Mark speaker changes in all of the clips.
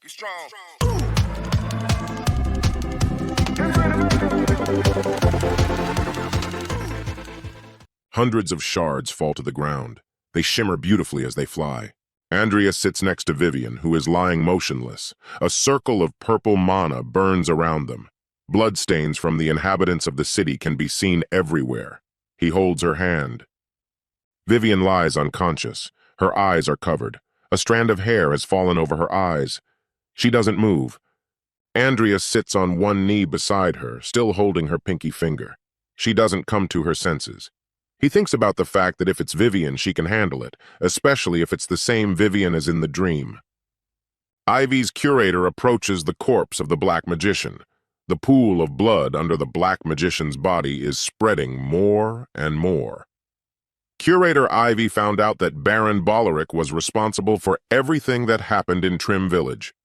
Speaker 1: Be strong.
Speaker 2: Hundreds of shards fall to the ground. They shimmer beautifully as they fly. Andrea sits next to Vivian, who is lying motionless. A circle of purple mana burns around them. Bloodstains from the inhabitants of the city can be seen everywhere. He holds her hand. Vivian lies unconscious. Her eyes are covered. A strand of hair has fallen over her eyes. She doesn't move. Andrea sits on one knee beside her, still holding her pinky finger. She doesn't come to her senses. He thinks about the fact that if it's Vivian, she can handle it, especially if it's the same Vivian as in the dream. Ivy's curator approaches the corpse of the Black Magician. The pool of blood under the Black Magician's body is spreading more and more. Curator Ivy found out that Baron Bolerick was responsible for everything that happened in Trim Village.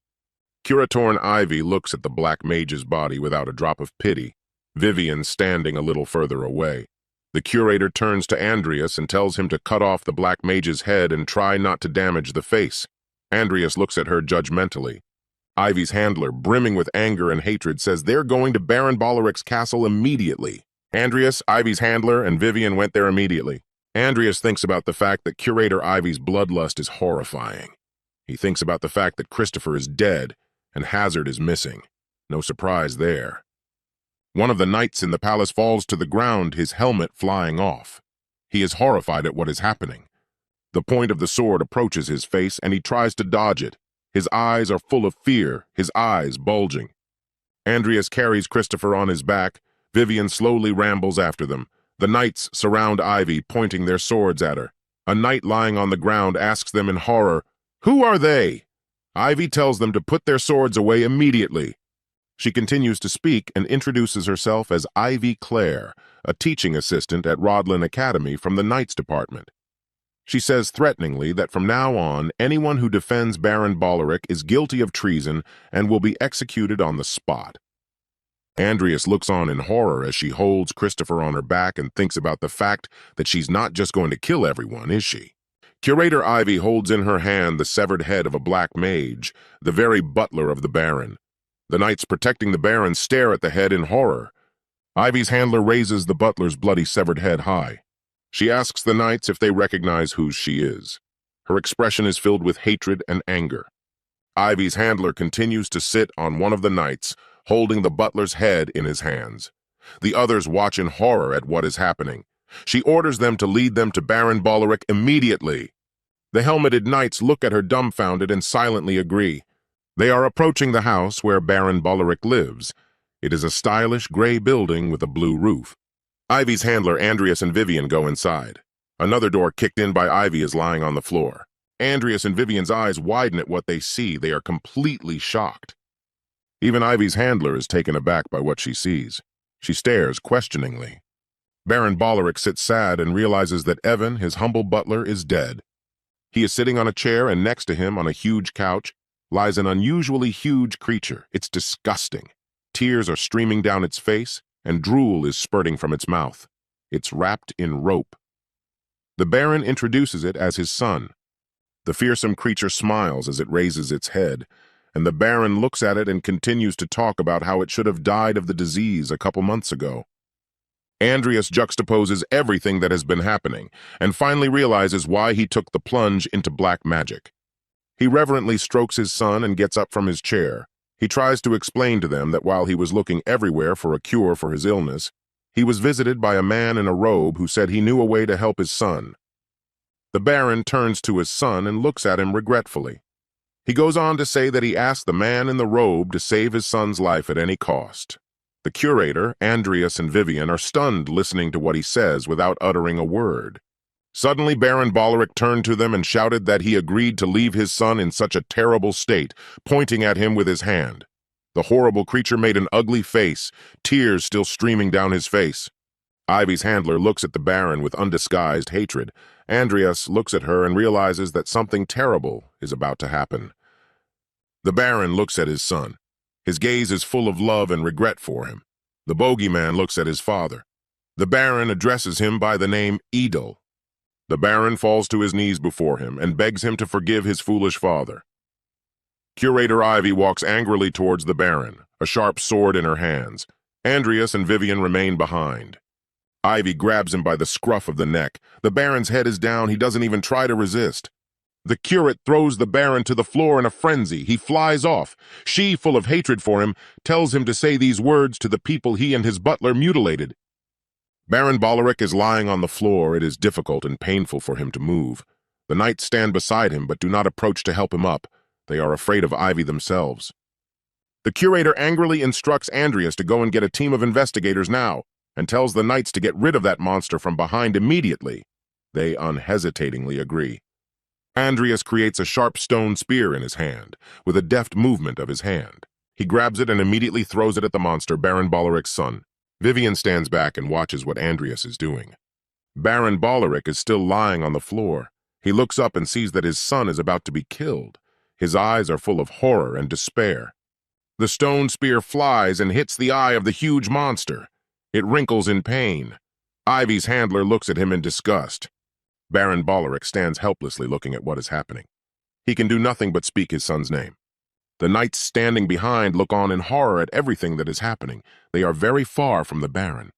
Speaker 2: Curatorn Ivy looks at the Black Mage's body without a drop of pity, Vivian standing a little further away. The curator turns to Andreas and tells him to cut off the Black Mage's head and try not to damage the face. Andreas looks at her judgmentally. Ivy's handler, brimming with anger and hatred, says they're going to Baron Bolerick's castle immediately. Andreas, Ivy's handler, and Vivian went there immediately. Andreas thinks about the fact that Curator Ivy's bloodlust is horrifying. He thinks about the fact that Christopher is dead and Hazard is missing. No surprise there. One of the knights in the palace falls to the ground, his helmet flying off. He is horrified at what is happening. The point of the sword approaches his face, and he tries to dodge it. His eyes are full of fear, his eyes bulging. Andreas carries Christopher on his back. Vivian slowly rambles after them. The knights surround Ivy, pointing their swords at her. A knight lying on the ground asks them in horror, "Who are they?" Ivy tells them to put their swords away immediately. She continues to speak and introduces herself as Ivy Clare, a teaching assistant at Rodlin Academy from the Knights Department. She says threateningly that from now on, anyone who defends Baron Bolerick is guilty of treason and will be executed on the spot. Andreas looks on in horror as she holds Christopher on her back and thinks about the fact that she's not just going to kill everyone, is she? Curator Ivy holds in her hand the severed head of a black mage, the very butler of the Baron. The knights protecting the Baron stare at the head in horror. Ivy's handler raises the butler's bloody severed head high. She asks the knights if they recognize who she is. Her expression is filled with hatred and anger. Ivy's handler continues to sit on one of the knights, holding the butler's head in his hands. The others watch in horror at what is happening. She orders them to lead them to Baron Bolerick immediately. The helmeted knights look at her dumbfounded and silently agree. They are approaching the house where Baron Bolerick lives. It is a stylish gray building with a blue roof. Ivy's handler, Andreas and Vivian, go inside. Another door kicked in by Ivy is lying on the floor. Andreas and Vivian's eyes widen at what they see. They are completely shocked. Even Ivy's handler is taken aback by what she sees. She stares questioningly. Baron Bolerick sits sad and realizes that Evan, his humble butler, is dead. He is sitting on a chair, and next to him, on a huge couch, lies an unusually huge creature. It's disgusting. Tears are streaming down its face, and drool is spurting from its mouth. It's wrapped in rope. The Baron introduces it as his son. The fearsome creature smiles as it raises its head, and the Baron looks at it and continues to talk about how it should have died of the disease a couple months ago. Andreas juxtaposes everything that has been happening, and finally realizes why he took the plunge into black magic. He reverently strokes his son and gets up from his chair. He tries to explain to them that while he was looking everywhere for a cure for his illness, he was visited by a man in a robe who said he knew a way to help his son. The Baron turns to his son and looks at him regretfully. He goes on to say that he asked the man in the robe to save his son's life at any cost. The curator, Andreas and Vivian, are stunned listening to what he says without uttering a word. Suddenly, Baron Bolerick turned to them and shouted that he agreed to leave his son in such a terrible state, pointing at him with his hand. The horrible creature made an ugly face, tears still streaming down his face. Ivy's handler looks at the Baron with undisguised hatred. Andreas looks at her and realizes that something terrible is about to happen. The Baron looks at his son. His gaze is full of love and regret for him. The bogeyman looks at his father. The Baron addresses him by the name Edel. The Baron falls to his knees before him and begs him to forgive his foolish father. Curator Ivy walks angrily towards the Baron, a sharp sword in her hands. Andreas and Vivian remain behind. Ivy grabs him by the scruff of the neck. The Baron's head is down. He doesn't even try to resist. The curate throws the Baron to the floor in a frenzy. He flies off. She, full of hatred for him, tells him to say these words to the people he and his butler mutilated. Baron Boleric is lying on the floor. It is difficult and painful for him to move. The knights stand beside him but do not approach to help him up. They are afraid of Ivy themselves. The curator angrily instructs Andreas to go and get a team of investigators now, and tells the knights to get rid of that monster from behind immediately. They unhesitatingly agree. Andreas creates a sharp stone spear in his hand, with a deft movement of his hand. He grabs it and immediately throws it at the monster, Baron Boleric's son. Vivian stands back and watches what Andreas is doing. Baron Boleric is still lying on the floor. He looks up and sees that his son is about to be killed. His eyes are full of horror and despair. The stone spear flies and hits the eye of the huge monster. It wrinkles in pain. Ivy's handler looks at him in disgust. Baron Boleric stands helplessly looking at what is happening. He can do nothing but speak his son's name. The knights standing behind look on in horror at everything that is happening. They are very far from the Baron.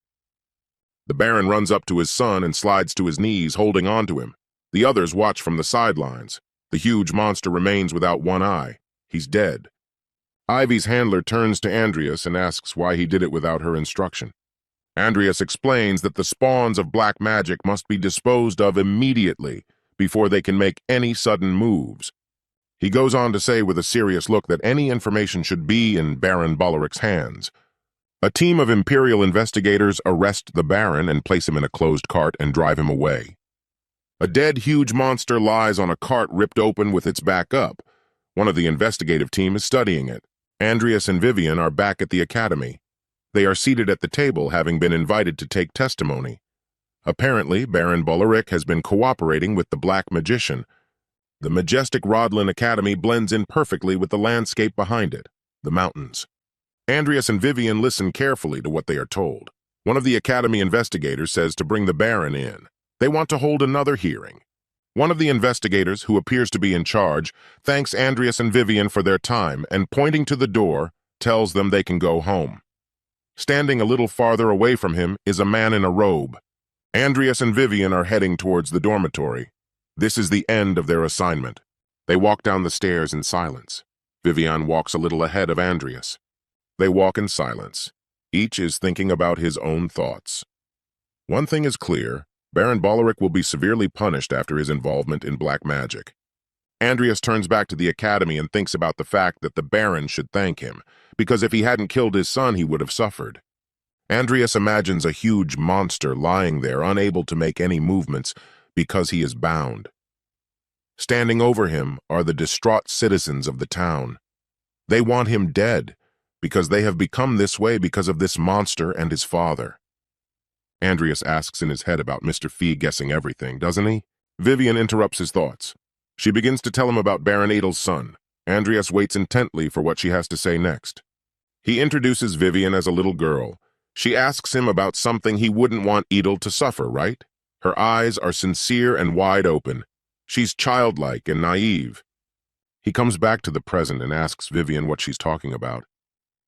Speaker 2: The Baron runs up to his son and slides to his knees, holding on to him. The others watch from the sidelines. The huge monster remains without one eye. He's dead. Ivy's handler turns to Andreas and asks why he did it without her instruction. Andreas explains that the spawns of black magic must be disposed of immediately before they can make any sudden moves. He goes on to say with a serious look that any information should be in Baron Boleric's hands. A team of Imperial investigators arrest the Baron and place him in a closed cart and drive him away. A dead, huge monster lies on a cart ripped open with its back up. One of the investigative team is studying it. Andreas and Vivian are back at the academy. They are seated at the table, having been invited to take testimony. Apparently, Baron Boleric has been cooperating with the Black Magician. The majestic Rodlin Academy blends in perfectly with the landscape behind it, the mountains. Andreas and Vivian listen carefully to what they are told. One of the Academy investigators says to bring the Baron in. They want to hold another hearing. One of the investigators, who appears to be in charge, thanks Andreas and Vivian for their time and, pointing to the door, tells them they can go home. Standing a little farther away from him is a man in a robe. Andreas and Vivian are heading towards the dormitory. This is the end of their assignment. They walk down the stairs in silence. Vivian walks a little ahead of Andreas. They walk in silence. Each is thinking about his own thoughts. One thing is clear. Baron Boleric will be severely punished after his involvement in black magic. Andreas turns back to the academy and thinks about the fact that the Baron should thank him, because if he hadn't killed his son, he would have suffered. Andreas imagines a huge monster lying there, unable to make any movements because he is bound. Standing over him are the distraught citizens of the town. They want him dead, because they have become this way because of this monster and his father. Andreas asks in his head about Mr. Fee guessing everything, doesn't he? Vivian interrupts his thoughts. She begins to tell him about Baron Adel's son. Andreas waits intently for what she has to say next. He introduces Vivian as a little girl. She asks him about something he wouldn't want Edel to suffer, right? Her eyes are sincere and wide open. She's childlike and naive. He comes back to the present and asks Vivian what she's talking about.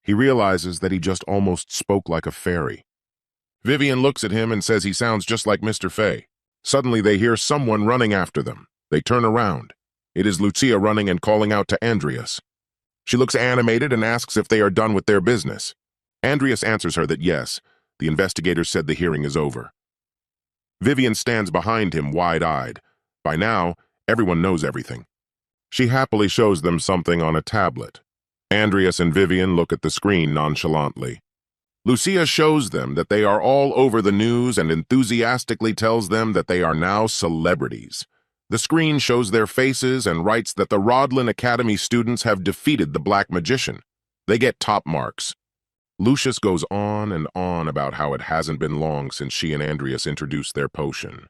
Speaker 2: He realizes that he just almost spoke like a fairy. Vivian looks at him and says he sounds just like Mr. Fay. Suddenly they hear someone running after them. They turn around. It is Lucia running and calling out to Andreas. She looks animated and asks if they are done with their business. Andreas answers her that yes, the investigators said the hearing is over. Vivian stands behind him wide-eyed. By now, everyone knows everything. She happily shows them something on a tablet. Andreas and Vivian look at the screen nonchalantly. Lucia shows them that they are all over the news and enthusiastically tells them that they are now celebrities. The screen shows their faces and writes that the Rodlin Academy students have defeated the Black Magician. They get top marks. Lucius goes on and on about how it hasn't been long since she and Andreas introduced their potion.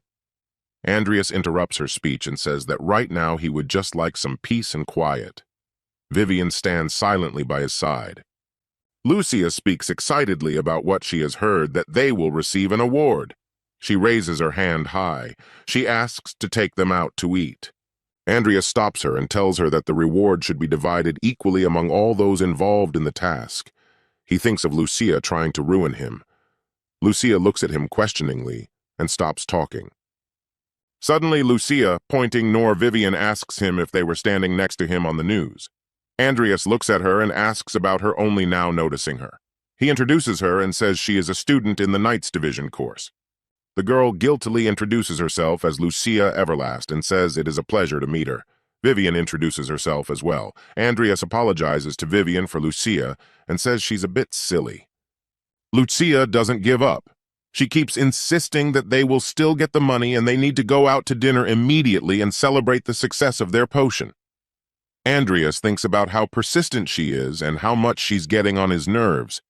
Speaker 2: Andreas interrupts her speech and says that right now he would just like some peace and quiet. Vivian stands silently by his side. Lucia speaks excitedly about what she has heard, that they will receive an award. She raises her hand high. She asks to take them out to eat. Andreas stops her and tells her that the reward should be divided equally among all those involved in the task. He thinks of Lucia trying to ruin him. Lucia looks at him questioningly and stops talking. Suddenly, Lucia, pointing Vivian, asks him if they were standing next to him on the news. Andreas looks at her and asks about her only now noticing her. He introduces her and says she is a student in the Knights Division course. The girl guiltily introduces herself as Lucia Everlast and says it is a pleasure to meet her. Vivian introduces herself as well. Andreas apologizes to Vivian for Lucia and says she's a bit silly. Lucia doesn't give up. She keeps insisting that they will still get the money and they need to go out to dinner immediately and celebrate the success of their potion. Andreas thinks about how persistent she is and how much she's getting on his nerves.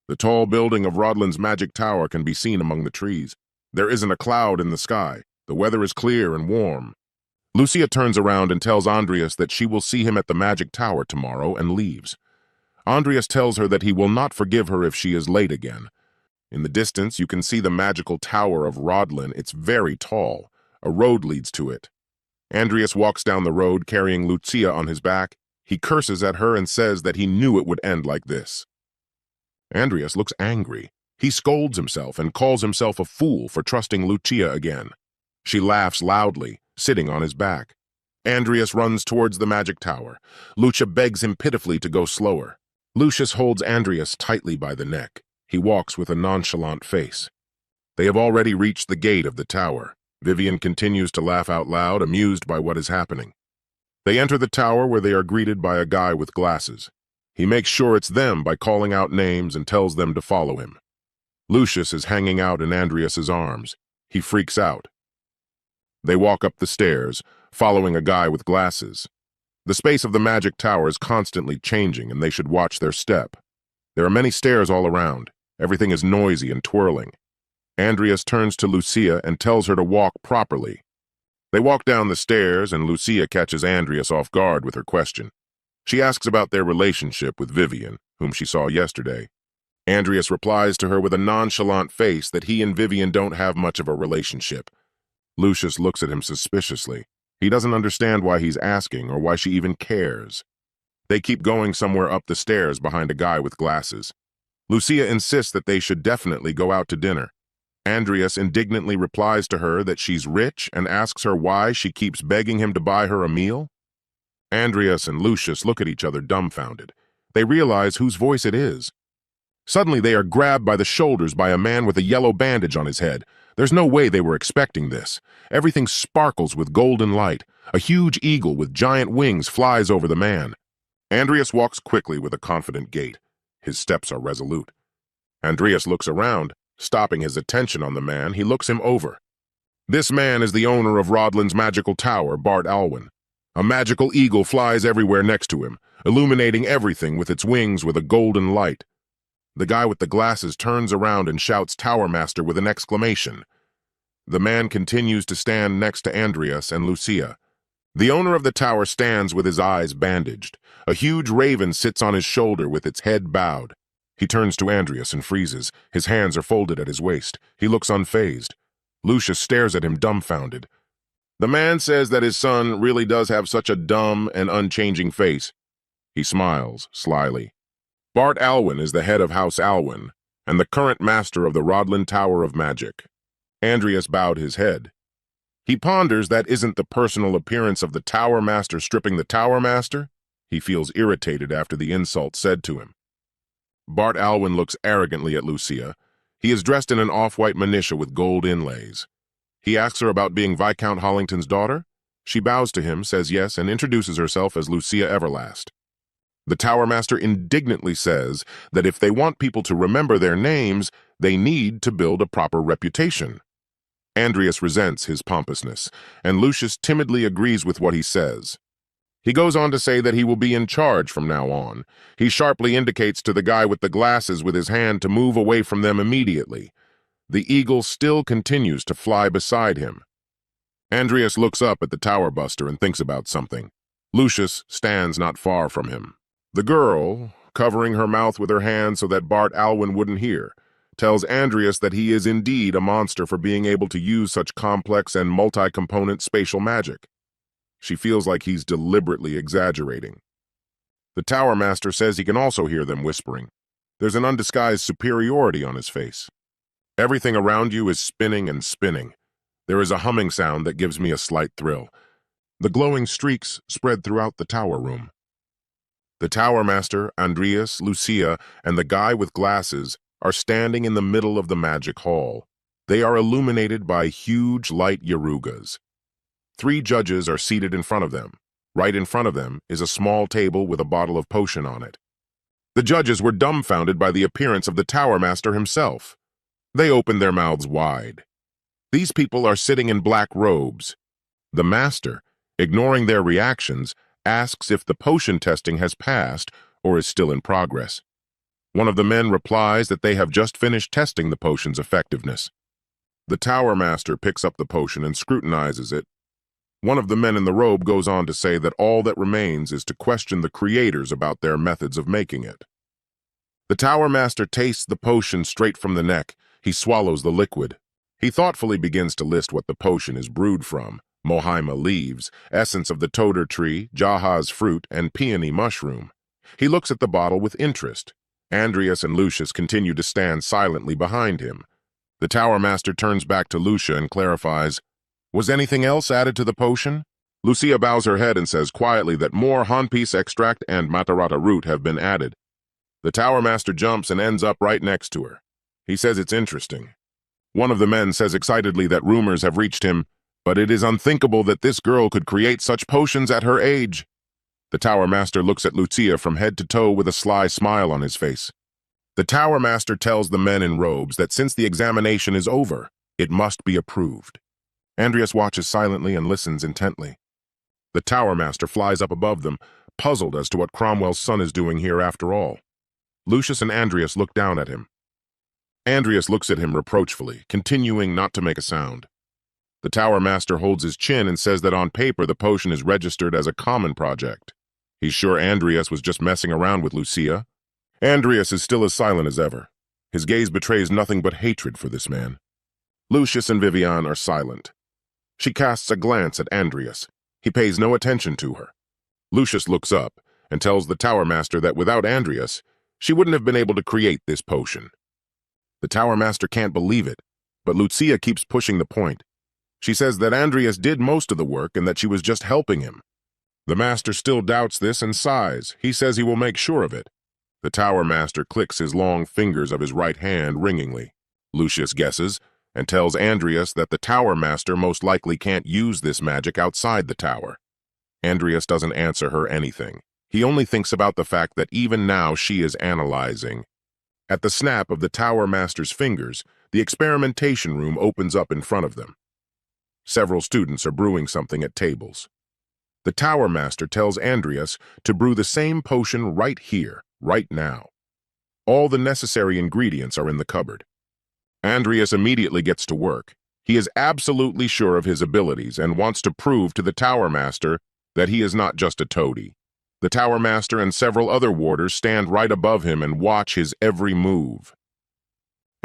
Speaker 2: The tall building of Rodlin's magic tower can be seen among the trees. There isn't a cloud in the sky. The weather is clear and warm. Lucia turns around and tells Andreas that she will see him at the magic tower tomorrow and leaves. Andreas tells her that he will not forgive her if she is late again. In the distance, you can see the magical tower of Rodlin. It's very tall. A road leads to it. Andreas walks down the road carrying Lucia on his back. He curses at her and says that he knew it would end like this. Andreas looks angry. He scolds himself and calls himself a fool for trusting Lucia again. She laughs loudly, sitting on his back. Andreas runs towards the magic tower. Lucia begs him pitifully to go slower. Lucius holds Andreas tightly by the neck. He walks with a nonchalant face. They have already reached the gate of the tower. Vivian continues to laugh out loud, amused by what is happening. They enter the tower where they are greeted by a guy with glasses. He makes sure it's them by calling out names and tells them to follow him. Lucius is hanging out in Andreas's arms. He freaks out. They walk up the stairs, following a guy with glasses. The space of the magic tower is constantly changing, and they should watch their step. There are many stairs all around. Everything is noisy and twirling. Andreas turns to Lucia and tells her to walk properly. They walk down the stairs, and Lucia catches Andreas off guard with her question. She asks about their relationship with Vivian, whom she saw yesterday. Andreas replies to her with a nonchalant face that he and Vivian don't have much of a relationship. Lucius looks at him suspiciously. He doesn't understand why he's asking or why she even cares. They keep going somewhere up the stairs behind a guy with glasses. Lucia insists that they should definitely go out to dinner. Andreas indignantly replies to her that she's rich and asks her why she keeps begging him to buy her a meal. Andreas and Lucius look at each other dumbfounded. They realize whose voice it is. Suddenly they are grabbed by the shoulders by a man with a yellow bandage on his head. There's no way they were expecting this. Everything sparkles with golden light. A huge eagle with giant wings flies over the man. Andreas walks quickly with a confident gait. His steps are resolute. Andreas looks around. Stopping his attention on the man, he looks him over. This man is the owner of Rodlin's magical tower, Bart Alwyn. A magical eagle flies everywhere next to him, illuminating everything with its wings with a golden light. The guy with the glasses turns around and shouts Tower Master with an exclamation. The man continues to stand next to Andreas and Lucia. The owner of the tower stands with his eyes bandaged. A huge raven sits on his shoulder with its head bowed. He turns to Andreas and freezes. His hands are folded at his waist. He looks unfazed. Lucius stares at him dumbfounded. The man says that his son really does have such a dumb and unchanging face. He smiles slyly. Bart Alwyn is the head of House Alwyn and the current master of the Rodlin Tower of Magic. Andreas bowed his head. He ponders that isn't the personal appearance of the Tower Master stripping the Tower Master. He feels irritated after the insult said to him. Bart Alwyn looks arrogantly at Lucia. He is dressed in an off-white manitia with gold inlays. He asks her about being Viscount Hollington's daughter. She bows to him, says yes, and introduces herself as Lucia Everlast. The Tower Master indignantly says that if they want people to remember their names, they need to build a proper reputation. Andreas resents his pompousness, and Lucius timidly agrees with what he says. He goes on to say that he will be in charge from now on. He sharply indicates to the guy with the glasses with his hand to move away from them immediately. The eagle still continues to fly beside him. Andreas looks up at the Tower Buster and thinks about something. Lucius stands not far from him. The girl, covering her mouth with her hand so that Bart Alwyn wouldn't hear, tells Andreas that he is indeed a monster for being able to use such complex and multi-component spatial magic. She feels like he's deliberately exaggerating. The Tower Master says he can also hear them whispering. There's an undisguised superiority on his face. Everything around you is spinning and spinning. There is a humming sound that gives me a slight thrill. The glowing streaks spread throughout the tower room. The Tower Master, Andreas, Lucia, and the guy with glasses are standing in the middle of the magic hall. They are illuminated by huge light yarugas. 3 judges are seated in front of them. Right in front of them is a small table with a bottle of potion on it. The judges were dumbfounded by the appearance of the Tower Master himself. They opened their mouths wide. These people are sitting in black robes. The Master, ignoring their reactions, asks if the potion testing has passed or is still in progress. One of the men replies that they have just finished testing the potion's effectiveness. The Tower Master picks up the potion and scrutinizes it. One of the men in the robe goes on to say that all that remains is to question the creators about their methods of making it. The Tower Master tastes the potion straight from the neck. He swallows the liquid. He thoughtfully begins to list what the potion is brewed from: mohaima leaves, essence of the toter tree, jahaz fruit, and peony mushroom. He looks at the bottle with interest. Andreas and Lucius continue to stand silently behind him. The Tower Master turns back to Lucia and clarifies, "Was anything else added to the potion?" Lucia bows her head and says quietly that more hanpiece extract and matarata root have been added. The Tower Master jumps and ends up right next to her. He says it's interesting. One of the men says excitedly that rumors have reached him, but it is unthinkable that this girl could create such potions at her age. The Tower Master looks at Lucia from head to toe with a sly smile on his face. The Tower Master tells the men in robes that since the examination is over, it must be approved. Andreas watches silently and listens intently. The Tower Master flies up above them, puzzled as to what Cromwell's son is doing here after all. Lucius and Andreas look down at him. Andreas looks at him reproachfully, continuing not to make a sound. The Tower Master holds his chin and says that on paper the potion is registered as a common project. He's sure Andreas was just messing around with Lucia. Andreas is still as silent as ever. His gaze betrays nothing but hatred for this man. Lucius and Viviane are silent. She casts a glance at Andreas. He pays no attention to her. Lucius looks up and tells the Tower Master that without Andreas, she wouldn't have been able to create this potion. The Tower Master can't believe it, but Lucia keeps pushing the point. She says that Andreas did most of the work and that she was just helping him. The Master still doubts this and sighs. He says he will make sure of it. The Tower Master clicks his long fingers of his right hand ringingly. Lucius guesses and tells Andreas that the Tower Master most likely can't use this magic outside the tower. Andreas doesn't answer her anything. He only thinks about the fact that even now she is analyzing. At the snap of the Tower Master's fingers, the experimentation room opens up in front of them. Several students are brewing something at tables. The Tower Master tells Andreas to brew the same potion right here, right now. All the necessary ingredients are in the cupboard. Andreas immediately gets to work. He is absolutely sure of his abilities and wants to prove to the Tower Master that he is not just a toady. The Tower Master and several other warders stand right above him and watch his every move.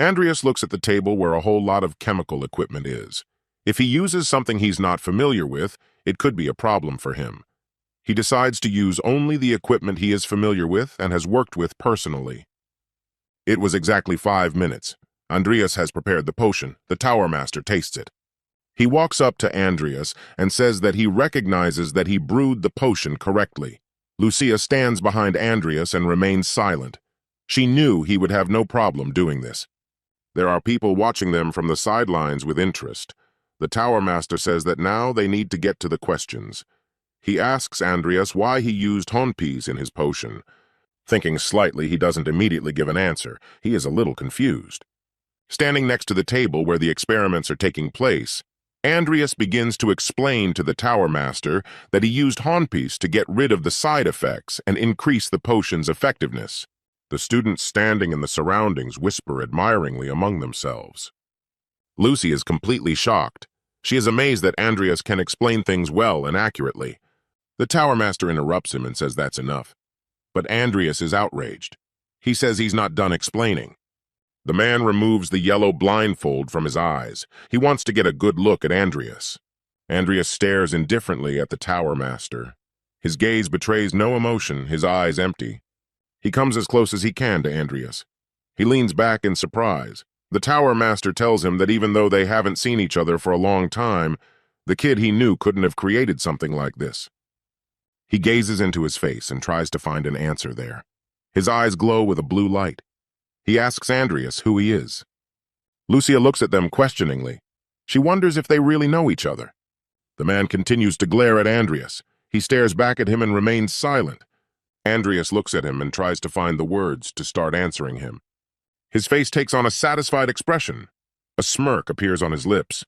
Speaker 2: Andreas looks at the table where a whole lot of chemical equipment is. If he uses something he's not familiar with, it could be a problem for him. He decides to use only the equipment he is familiar with and has worked with personally. It was exactly 5 minutes. Andreas has prepared the potion. The Tower Master tastes it. He walks up to Andreas and says that he recognizes that he brewed the potion correctly. Lucia stands behind Andreas and remains silent. She knew he would have no problem doing this. There are people watching them from the sidelines with interest. The Tower Master says that now they need to get to the questions. He asks Andreas why he used honpiece in his potion. Thinking slightly, he doesn't immediately give an answer. He is a little confused. Standing next to the table where the experiments are taking place, Andreas begins to explain to the Tower Master that he used honpiece to get rid of the side effects and increase the potion's effectiveness. The students standing in the surroundings whisper admiringly among themselves. Lucy is completely shocked. She is amazed that Andreas can explain things well and accurately. The Tower Master interrupts him and says that's enough. But Andreas is outraged. He says he's not done explaining. The man removes the yellow blindfold from his eyes. He wants to get a good look at Andreas. Andreas stares indifferently at the Tower Master. His gaze betrays no emotion, his eyes empty. He comes as close as he can to Andreas. He leans back in surprise. The Tower Master tells him that even though they haven't seen each other for a long time, the kid he knew couldn't have created something like this. He gazes into his face and tries to find an answer there. His eyes glow with a blue light. He asks Andreas who he is. Lucia looks at them questioningly. She wonders if they really know each other. The man continues to glare at Andreas. He stares back at him and remains silent. Andreas looks at him and tries to find the words to start answering him. His face takes on a satisfied expression. A smirk appears on his lips.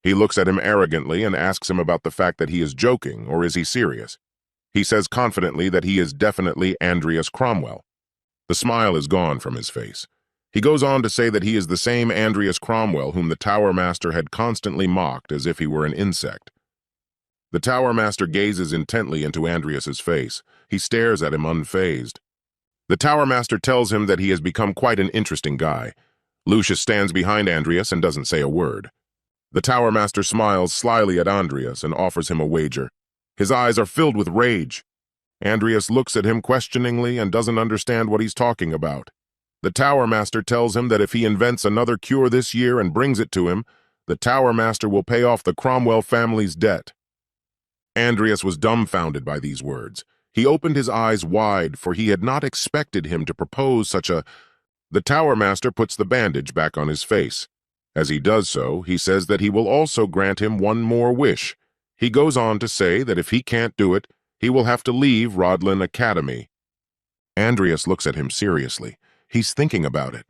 Speaker 2: He looks at him arrogantly and asks him about the fact that he is joking, or is he serious? He says confidently that he is definitely Andreas Cromwell. The smile is gone from his face. He goes on to say that he is the same Andreas Cromwell whom the Tower Master had constantly mocked as if he were an insect. The Tower Master gazes intently into Andreas's face. He stares at him unfazed. The Tower Master tells him that he has become quite an interesting guy. Lucius stands behind Andreas and doesn't say a word. The Tower Master smiles slyly at Andreas and offers him a wager. His eyes are filled with rage. Andreas looks at him questioningly and doesn't understand what he's talking about. The Tower Master tells him that if he invents another cure this year and brings it to him, the Tower Master will pay off the Cromwell family's debt. Andreas was dumbfounded by these words. He opened his eyes wide, for he had not expected him to propose such a... The Tower Master puts the bandage back on his face. As he does so, he says that he will also grant him one more wish. He goes on to say that if he can't do it, he will have to leave Rodlin Academy. Andreas looks at him seriously. He's thinking about it.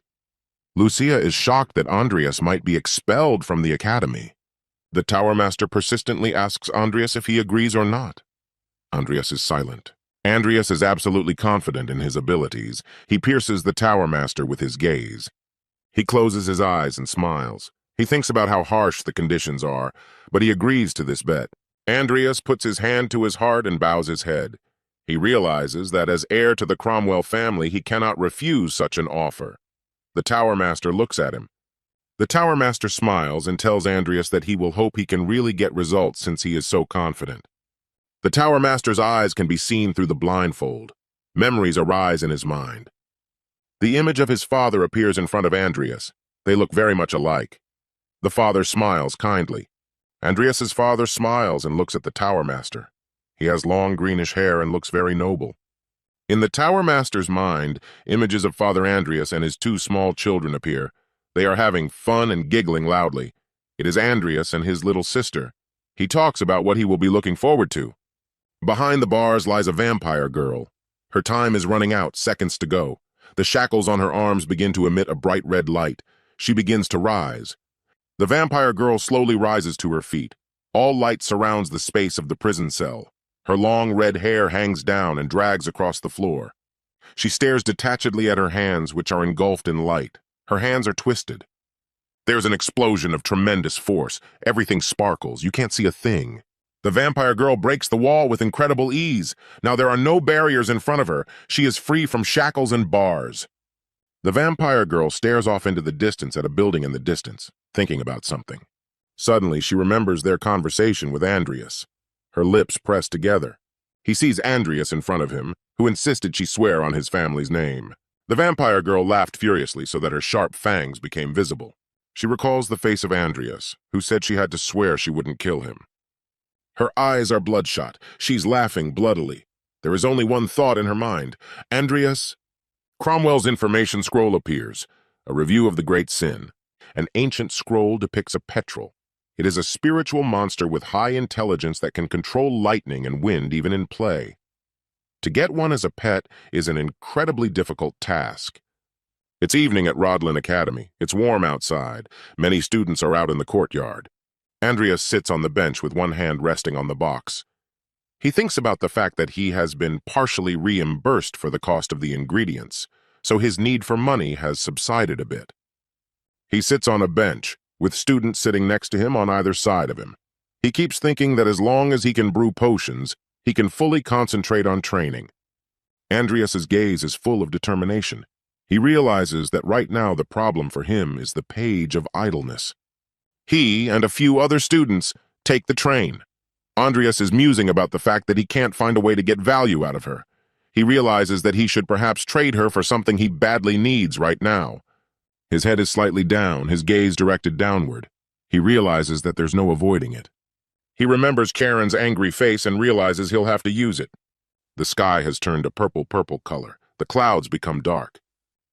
Speaker 2: Lucia is shocked that Andreas might be expelled from the academy. The Tower Master persistently asks Andreas if he agrees or not. Andreas is silent. Andreas is absolutely confident in his abilities. He pierces the Tower Master with his gaze. He closes his eyes and smiles. He thinks about how harsh the conditions are, but he agrees to this bet. Andreas puts his hand to his heart and bows his head. He realizes that as heir to the Cromwell family, he cannot refuse such an offer. The Tower Master looks at him. The Tower Master smiles and tells Andreas that he will hope he can really get results since he is so confident. The Tower Master's eyes can be seen through the blindfold. Memories arise in his mind. The image of his father appears in front of Andreas. They look very much alike. The father smiles kindly. Andreas's father smiles and looks at the Tower Master. He has long greenish hair and looks very noble. In the Tower Master's mind, images of Father Andreas and his two small children appear. They are having fun and giggling loudly. It is Andreas and his little sister. He talks about what he will be looking forward to. Behind the bars lies a vampire girl. Her time is running out, seconds to go. The shackles on her arms begin to emit a bright red light. She begins to rise. The vampire girl slowly rises to her feet. All light surrounds the space of the prison cell. Her long red hair hangs down and drags across the floor. She stares detachedly at her hands, which are engulfed in light. Her hands are twisted. There's an explosion of tremendous force. Everything sparkles. You can't see a thing. The vampire girl breaks the wall with incredible ease. Now there are no barriers in front of her. She is free from shackles and bars. The vampire girl stares off into the distance at a building in the distance, thinking about something. Suddenly, she remembers their conversation with Andreas. Her lips press together. He sees Andreas in front of him, who insisted she swear on his family's name. The vampire girl laughed furiously so that her sharp fangs became visible. She recalls the face of Andreas, who said she had to swear she wouldn't kill him. Her eyes are bloodshot. She's laughing bloodily. There is only one thought in her mind. Andreas? Cromwell's information scroll appears. A review of the Great Sin. An ancient scroll depicts a petrel. It is a spiritual monster with high intelligence that can control lightning and wind even in play. To get one as a pet is an incredibly difficult task. It's evening at Rodlin Academy. It's warm outside. Many students are out in the courtyard. Andreas sits on the bench with one hand resting on the box. He thinks about the fact that he has been partially reimbursed for the cost of the ingredients, so his need for money has subsided a bit. He sits on a bench, with students sitting next to him on either side of him. He keeps thinking that as long as he can brew potions, he can fully concentrate on training. Andreas's gaze is full of determination. He realizes that right now the problem for him is the page of idleness. He and a few other students Take the train. Andreas is musing about the fact that he can't find a way to get value out of her. He realizes that he should perhaps trade her for something he badly needs right now. His head is slightly down, his gaze directed downward. He realizes that there's no avoiding it. He remembers Karen's angry face and realizes he'll have to use it. The sky has turned a purple color. The clouds become dark.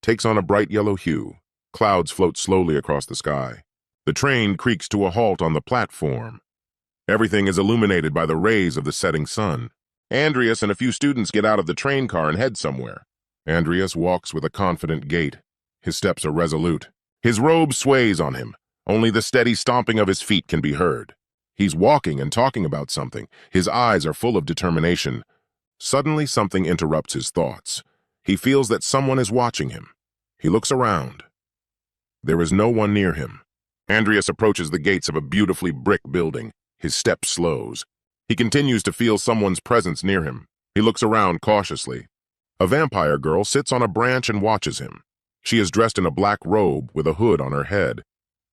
Speaker 2: Takes on a bright yellow hue. Clouds float slowly across the sky. The train creaks to a halt on the platform. Everything is illuminated by the rays of the setting sun. Andreas and a few students get out of the train car and head somewhere. Andreas walks with a confident gait. His steps are resolute. His robe sways on him. Only the steady stomping of his feet can be heard. He's walking and talking about something. His eyes are full of determination. Suddenly, something interrupts his thoughts. He feels that someone is watching him. He looks around. There is no one near him. Andreas approaches the gates of a beautifully brick building. His step slows. He continues to feel someone's presence near him. He looks around cautiously. A vampire girl sits on a branch and watches him. She is dressed in a black robe with a hood on her head.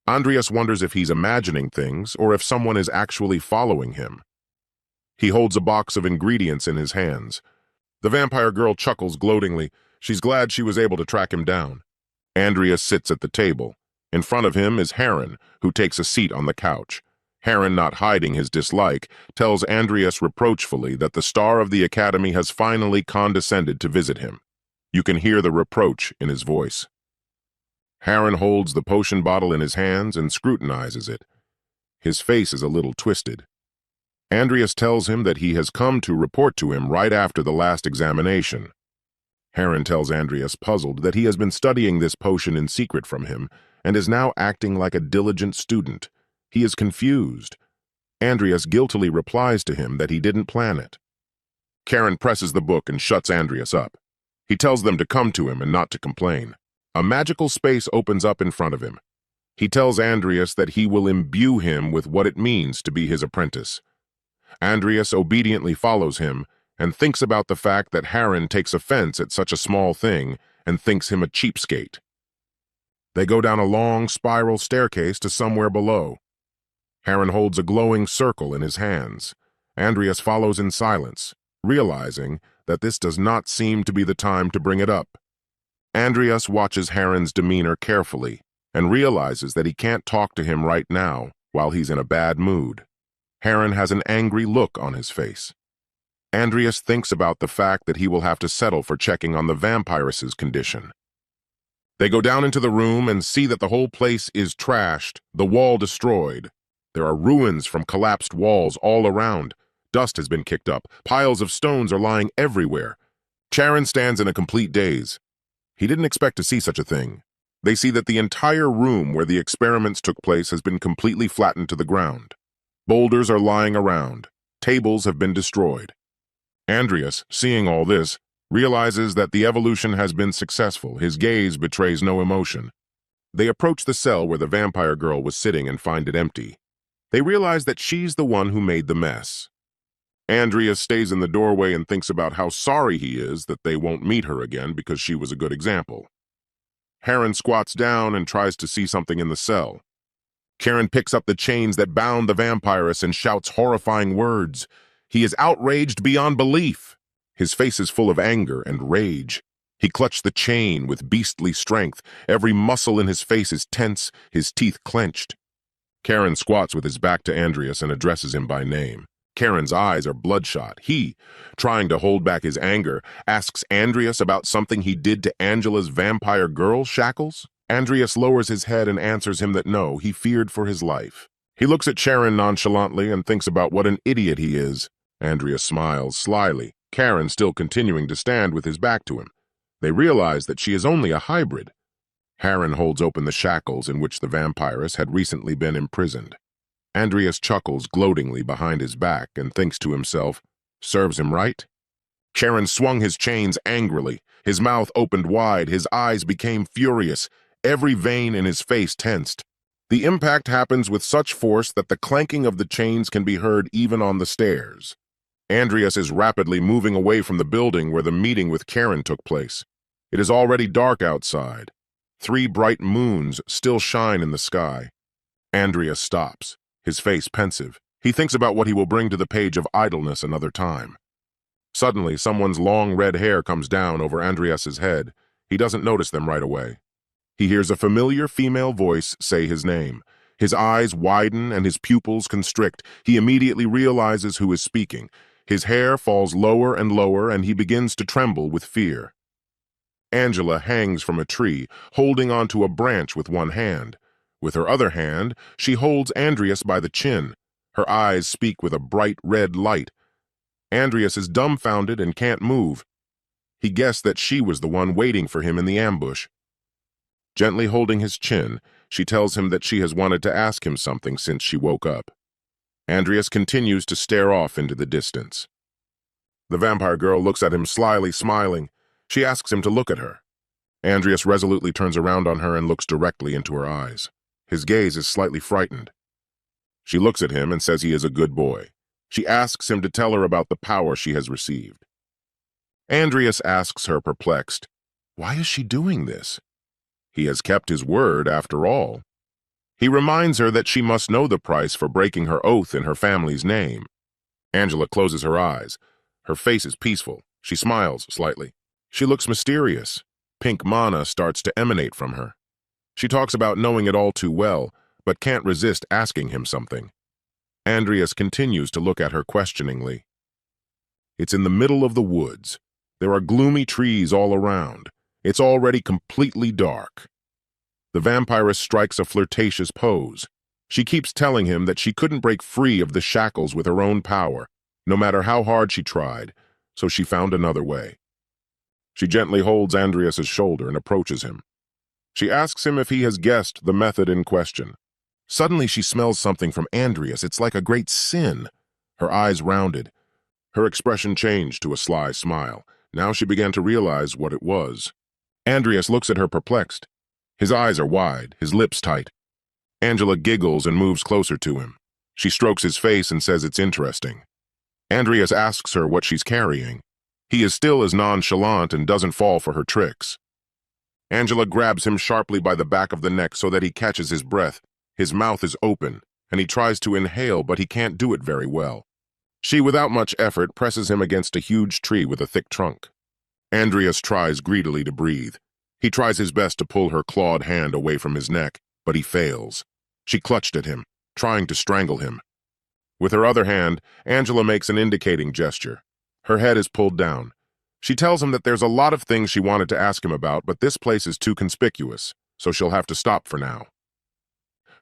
Speaker 2: Andreas wonders if he's imagining things or if someone is actually following him. He holds a box of ingredients in his hands. The vampire girl chuckles gloatingly. She's glad she was able to track him down. Andreas sits at the table. In front of him is Heron, who takes a seat on the couch. Heron, not hiding his dislike, tells Andreas reproachfully that the star of the academy has finally condescended to visit him. You can hear the reproach in his voice. Heron holds the potion bottle in his hands and scrutinizes it. His face is a little twisted. Andreas tells him that he has come to report to him right after the last examination. Heron tells Andreas, puzzled, that he has been studying this potion in secret from him and is now acting like a diligent student. He is confused. Andreas guiltily replies to him that he didn't plan it. Karen presses the book and shuts Andreas up. He tells them to come to him and not to complain. A magical space opens up in front of him. He tells Andreas that he will imbue him with what it means to be his apprentice. Andreas obediently follows him and thinks about the fact that Heron takes offense at such a small thing and thinks him a cheapskate. They go down a long spiral staircase to somewhere below. Heron holds a glowing circle in his hands. Andreas follows in silence, realizing that this does not seem to be the time to bring it up. Andreas watches Heron's demeanor carefully and realizes that he can't talk to him right now while he's in a bad mood. Heron has an angry look on his face. Andreas thinks about the fact that he will have to settle for checking on the vampiress's condition. They go down into the room and see that the whole place is trashed, the wall destroyed. There are ruins from collapsed walls all around. Dust has been kicked up. Piles of stones are lying everywhere. Charon stands in a complete daze. He didn't expect to see such a thing. They see that the entire room where the experiments took place has been completely flattened to the ground. Boulders are lying around. Tables have been destroyed. Andreas, seeing all this, realizes that the evolution has been successful. His gaze betrays no emotion. They approach the cell where the vampire girl was sitting and find it empty. They realize that she's the one who made the mess. Andreas stays in the doorway and thinks about how sorry he is that they won't meet her again because she was a good example. Heron squats down and tries to see something in the cell. Karen picks up the chains that bound the vampiress and shouts horrifying words. He is outraged beyond belief. His face is full of anger and rage. He clutched the chain with beastly strength. Every muscle in his face is tense, his teeth clenched. Karen squats with his back to Andreas and addresses him by name. Karen's eyes are bloodshot. He, trying to hold back his anger, asks Andreas about something he did to Angela's vampire girl shackles. Andreas lowers his head and answers him that no, he feared for his life. He looks at Sharon nonchalantly and thinks about what an idiot he is. Andreas smiles slyly, Karen still continuing to stand with his back to him. They realize that she is only a hybrid. Heron holds open the shackles in which the vampiress had recently been imprisoned. Andreas chuckles gloatingly behind his back and thinks to himself, serves him right? Charon swung his chains angrily. His mouth opened wide, his eyes became furious. Every vein in his face tensed. The impact happens with such force that the clanking of the chains can be heard even on the stairs. Andreas is rapidly moving away from the building where the meeting with Karen took place. It is already dark outside. 3 bright moons still shine in the sky. Andreas stops, his face pensive. He thinks about what he will bring to the page of idleness another time. Suddenly, someone's long red hair comes down over Andreas's head. He doesn't notice them right away. He hears a familiar female voice say his name. His eyes widen and his pupils constrict. He immediately realizes who is speaking. His hair falls lower and lower, and he begins to tremble with fear. Angela hangs from a tree, holding onto a branch with one hand. With her other hand, she holds Andreas by the chin. Her eyes speak with a bright red light. Andreas is dumbfounded and can't move. He guessed that she was the one waiting for him in the ambush. Gently holding his chin, she tells him that she has wanted to ask him something since she woke up. Andreas continues to stare off into the distance. The vampire girl looks at him slyly, smiling. She asks him to look at her. Andreas resolutely turns around on her and looks directly into her eyes. His gaze is slightly frightened. She looks at him and says he is a good boy. She asks him to tell her about the power she has received. Andreas asks her, perplexed, why is she doing this? He has kept his word, after all. He reminds her that she must know the price for breaking her oath in her family's name. Angela closes her eyes. Her face is peaceful. She smiles slightly. She looks mysterious. Pink mana starts to emanate from her. She talks about knowing it all too well, but can't resist asking him something. Andreas continues to look at her questioningly. It's in the middle of the woods. There are gloomy trees all around. It's already completely dark. The vampiress strikes a flirtatious pose. She keeps telling him that she couldn't break free of the shackles with her own power, no matter how hard she tried, so she found another way. She gently holds Andreas's shoulder and approaches him. She asks him if he has guessed the method in question. Suddenly she smells something from Andreas. It's like a great sin. Her eyes rounded. Her expression changed to a sly smile. Now she began to realize what it was. Andreas looks at her perplexed. His eyes are wide, his lips tight. Angela giggles and moves closer to him. She strokes his face and says it's interesting. Andreas asks her what she's carrying. He is still as nonchalant and doesn't fall for her tricks. Angela grabs him sharply by the back of the neck so that he catches his breath. His mouth is open, and he tries to inhale, but he can't do it very well. She, without much effort, presses him against a huge tree with a thick trunk. Andreas tries greedily to breathe. He tries his best to pull her clawed hand away from his neck, but he fails. She clutched at him, trying to strangle him. With her other hand, Angela makes an indicating gesture. Her head is pulled down. She tells him that there's a lot of things she wanted to ask him about, but this place is too conspicuous, so she'll have to stop for now.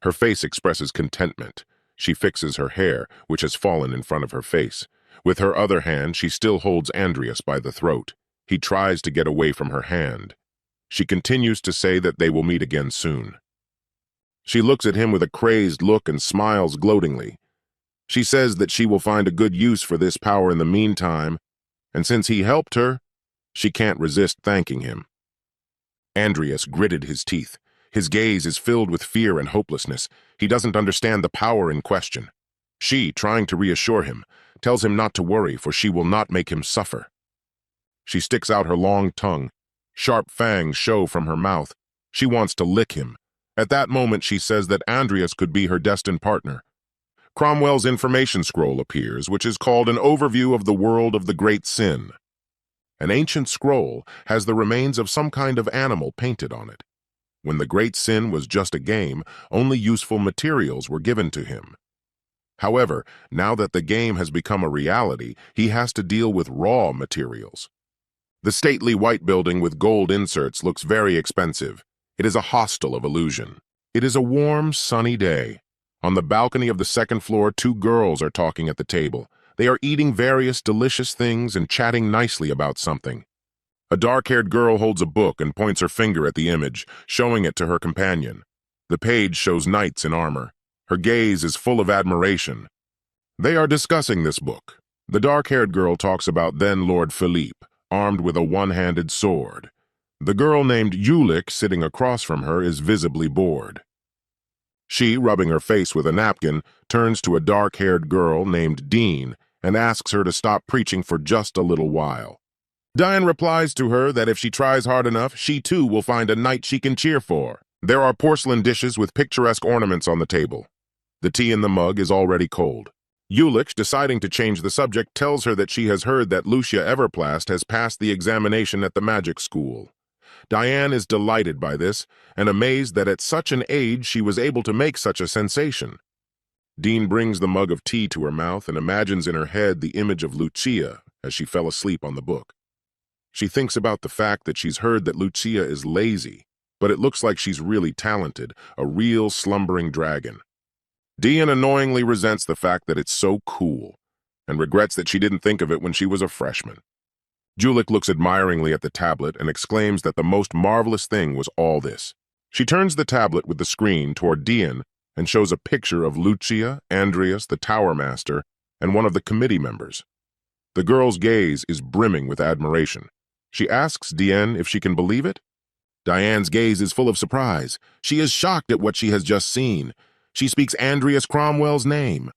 Speaker 2: Her face expresses contentment. She fixes her hair, which has fallen in front of her face. With her other hand, she still holds Andreas by the throat. He tries to get away from her hand. She continues to say that they will meet again soon. She looks at him with a crazed look and smiles gloatingly. She says that she will find a good use for this power in the meantime, and since he helped her, she can't resist thanking him. Andreas gritted his teeth. His gaze is filled with fear and hopelessness. He doesn't understand the power in question. She, trying to reassure him, tells him not to worry, for she will not make him suffer. She sticks out her long tongue. Sharp fangs show from her mouth. She wants to lick him. At that moment, she says that Andreas could be her destined partner. Cromwell's information scroll appears, which is called an overview of the world of the Great Sin. An ancient scroll has the remains of some kind of animal painted on it. When the Great Sin was just a game, only useful materials were given to him. However, now that the game has become a reality, he has to deal with raw materials. The stately white building with gold inserts looks very expensive. It is a hostel of illusion. It is a warm, sunny day. On the balcony of the second floor, two girls are talking at the table. They are eating various delicious things and chatting nicely about something. A dark-haired girl holds a book and points her finger at the image, showing it to her companion. The page shows knights in armor. Her gaze is full of admiration. They are discussing this book. The dark-haired girl talks about then Lord Philippe, armed with a one-handed sword. The girl named Ulick, sitting across from her, is visibly bored. She, rubbing her face with a napkin, turns to a dark-haired girl named Dean and asks her to stop preaching for just a little while. Diane replies to her that if she tries hard enough, she too will find a knight she can cheer for. There are porcelain dishes with picturesque ornaments on the table. The tea in the mug is already cold. Ulich, deciding to change the subject, tells her that she has heard that Lucia Everplast has passed the examination at the magic school. Diane is delighted by this and amazed that at such an age she was able to make such a sensation. Dean brings the mug of tea to her mouth and imagines in her head the image of Lucia as she fell asleep on the book. She thinks about the fact that she's heard that Lucia is lazy, but it looks like she's really talented, a real slumbering dragon. Dean annoyingly resents the fact that it's so cool and regrets that she didn't think of it when she was a freshman. Julik looks admiringly at the tablet and exclaims that the most marvelous thing was all this. She turns the tablet with the screen toward Dean and shows a picture of Lucia, Andreas, the Tower Master, and one of the committee members. The girl's gaze is brimming with admiration. She asks Diane if she can believe it. Diane's gaze is full of surprise. She is shocked at what she has just seen. She speaks Andreas Cromwell's name.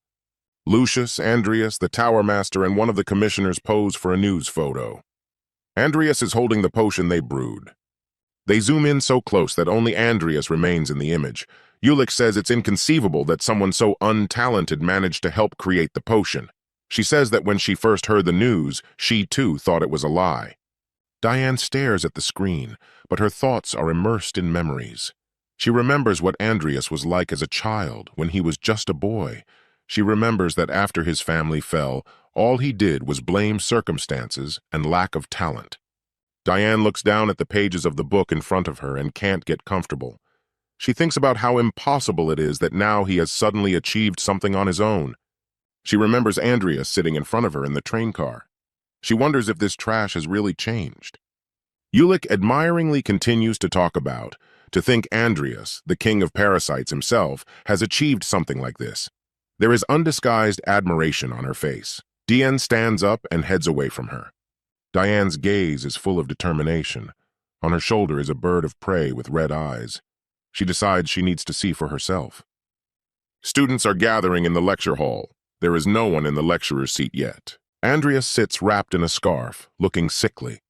Speaker 2: Lucius, Andreas, the Tower Master, and one of the commissioners pose for a news photo. Andreas is holding the potion they brewed. They zoom in so close that only Andreas remains in the image. Ulich says it's inconceivable that someone so untalented managed to help create the potion. She says that when she first heard the news, she too thought it was a lie. Diane stares at the screen, but her thoughts are immersed in memories. She remembers what Andreas was like as a child, when he was just a boy. She remembers that after his family fell, all he did was blame circumstances and lack of talent. Diane looks down at the pages of the book in front of her and can't get comfortable. She thinks about how impossible it is that now he has suddenly achieved something on his own. She remembers Andreas sitting in front of her in the train car. She wonders if this trash has really changed. Ulich admiringly continues to think Andreas, the king of parasites himself, has achieved something like this. There is undisguised admiration on her face. Diane stands up and heads away from her. Diane's gaze is full of determination. On her shoulder is a bird of prey with red eyes. She decides she needs to see for herself. Students are gathering in the lecture hall. There is no one in the lecturer's seat yet. Andreas sits wrapped in a scarf, looking sickly.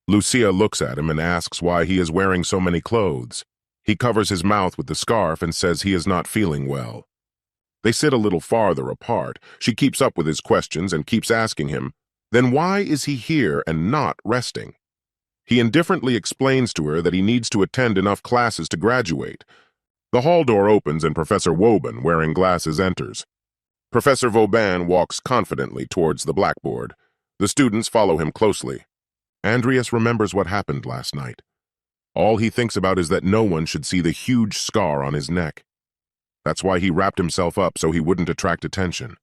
Speaker 2: Lucia looks at him and asks why he is wearing so many clothes. He covers his mouth with the scarf and says he is not feeling well. They sit a little farther apart. She keeps up with his questions and keeps asking him, then why is he here and not resting? He indifferently explains to her that he needs to attend enough classes to graduate. The hall door opens and Professor Woban, wearing glasses, enters. Professor Vauban walks confidently towards the blackboard. The students follow him closely. Andreas remembers what happened last night. All he thinks about is that no one should see the huge scar on his neck. That's why he wrapped himself up so he wouldn't attract attention.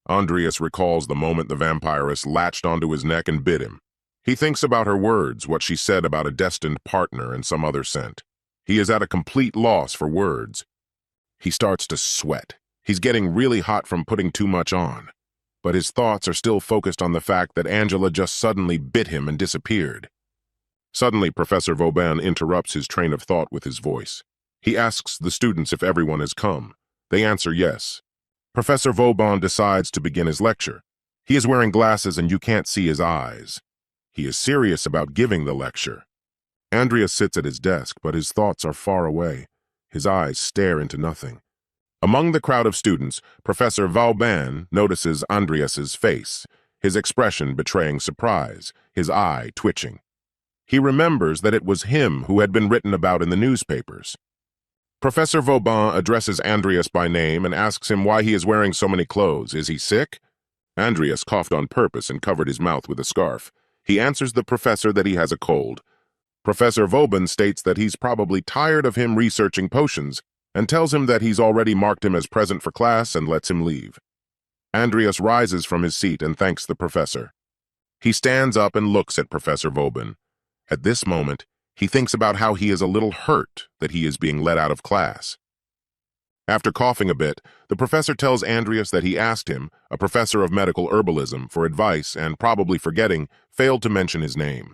Speaker 2: Andreas recalls the moment the vampiress latched onto his neck and bit him. He thinks about her words, what she said about a destined partner and some other scent. He is at a complete loss for words. He starts to sweat. He's getting really hot from putting too much on. But his thoughts are still focused on the fact that Angela just suddenly bit him and disappeared. Suddenly, Professor Vauban interrupts his train of thought with his voice. He asks the students if everyone has come. They answer yes. Professor Vauban decides to begin his lecture. He is wearing glasses and you can't see his eyes. He is serious about giving the lecture. Andreas sits at his desk, but his thoughts are far away. His eyes stare into nothing. Among the crowd of students, Professor Vauban notices Andreas's face, his expression betraying surprise, his eye twitching. He remembers that it was him who had been written about in the newspapers. Professor Vauban addresses Andreas by name and asks him why he is wearing so many clothes. Is he sick? Andreas coughed on purpose and covered his mouth with a scarf. He answers the professor that he has a cold. Professor Vauban states that he's probably tired of him researching potions and tells him that he's already marked him as present for class and lets him leave. Andreas rises from his seat and thanks the professor. He stands up and looks at Professor Vauban. At this moment, he thinks about how he is a little hurt that he is being let out of class. After coughing a bit, the professor tells Andreas that he asked him, a professor of medical herbalism, for advice and, probably forgetting, failed to mention his name.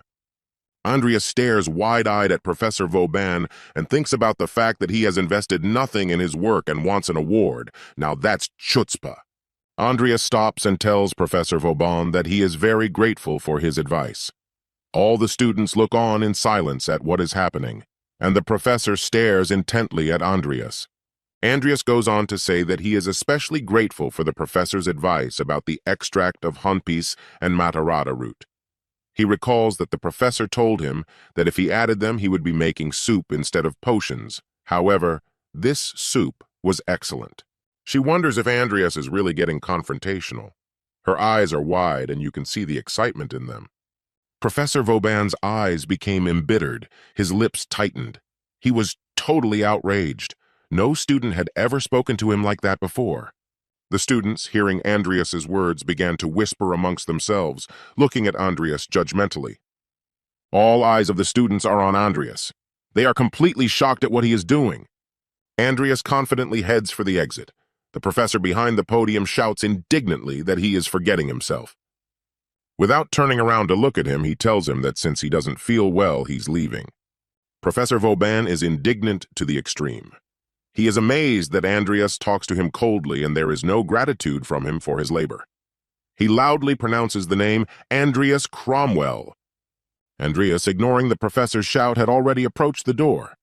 Speaker 2: Andreas stares wide-eyed at Professor Vauban and thinks about the fact that he has invested nothing in his work and wants an award. Now that's chutzpah. Andreas stops and tells Professor Vauban that he is very grateful for his advice. All the students look on in silence at what is happening, and the professor stares intently at Andreas. Andreas goes on to say that he is especially grateful for the professor's advice about the extract of honpis and matarada root. He recalls that the professor told him that if he added them, he would be making soup instead of potions. However, this soup was excellent. She wonders if Andreas is really getting confrontational. Her eyes are wide, and you can see the excitement in them. Professor Vauban's eyes became embittered. His lips tightened. He was totally outraged. No student had ever spoken to him like that before. The students, hearing Andreas's words, began to whisper amongst themselves, looking at Andreas judgmentally. All eyes of the students are on Andreas. They are completely shocked at what he is doing. Andreas confidently heads for the exit. The professor behind the podium shouts indignantly that he is forgetting himself. Without turning around to look at him, he tells him that since he doesn't feel well, he's leaving. Professor Vauban is indignant to the extreme. He is amazed that Andreas talks to him coldly and there is no gratitude from him for his labor. He loudly pronounces the name Andreas Cromwell. Andreas, ignoring the professor's shout, had already approached the door.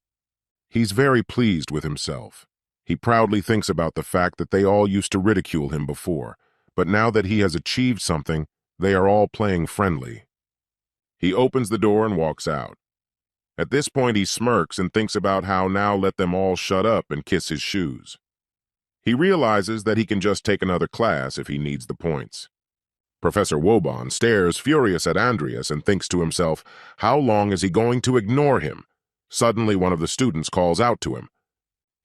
Speaker 2: He's very pleased with himself. He proudly thinks about the fact that they all used to ridicule him before, but now that he has achieved something, they are all playing friendly. He opens the door and walks out. At this point, he smirks and thinks about how now let them all shut up and kiss his shoes. He realizes that he can just take another class if he needs the points. Professor Vauban stares furious at Andreas and thinks to himself, how long is he going to ignore him? Suddenly, one of the students calls out to him.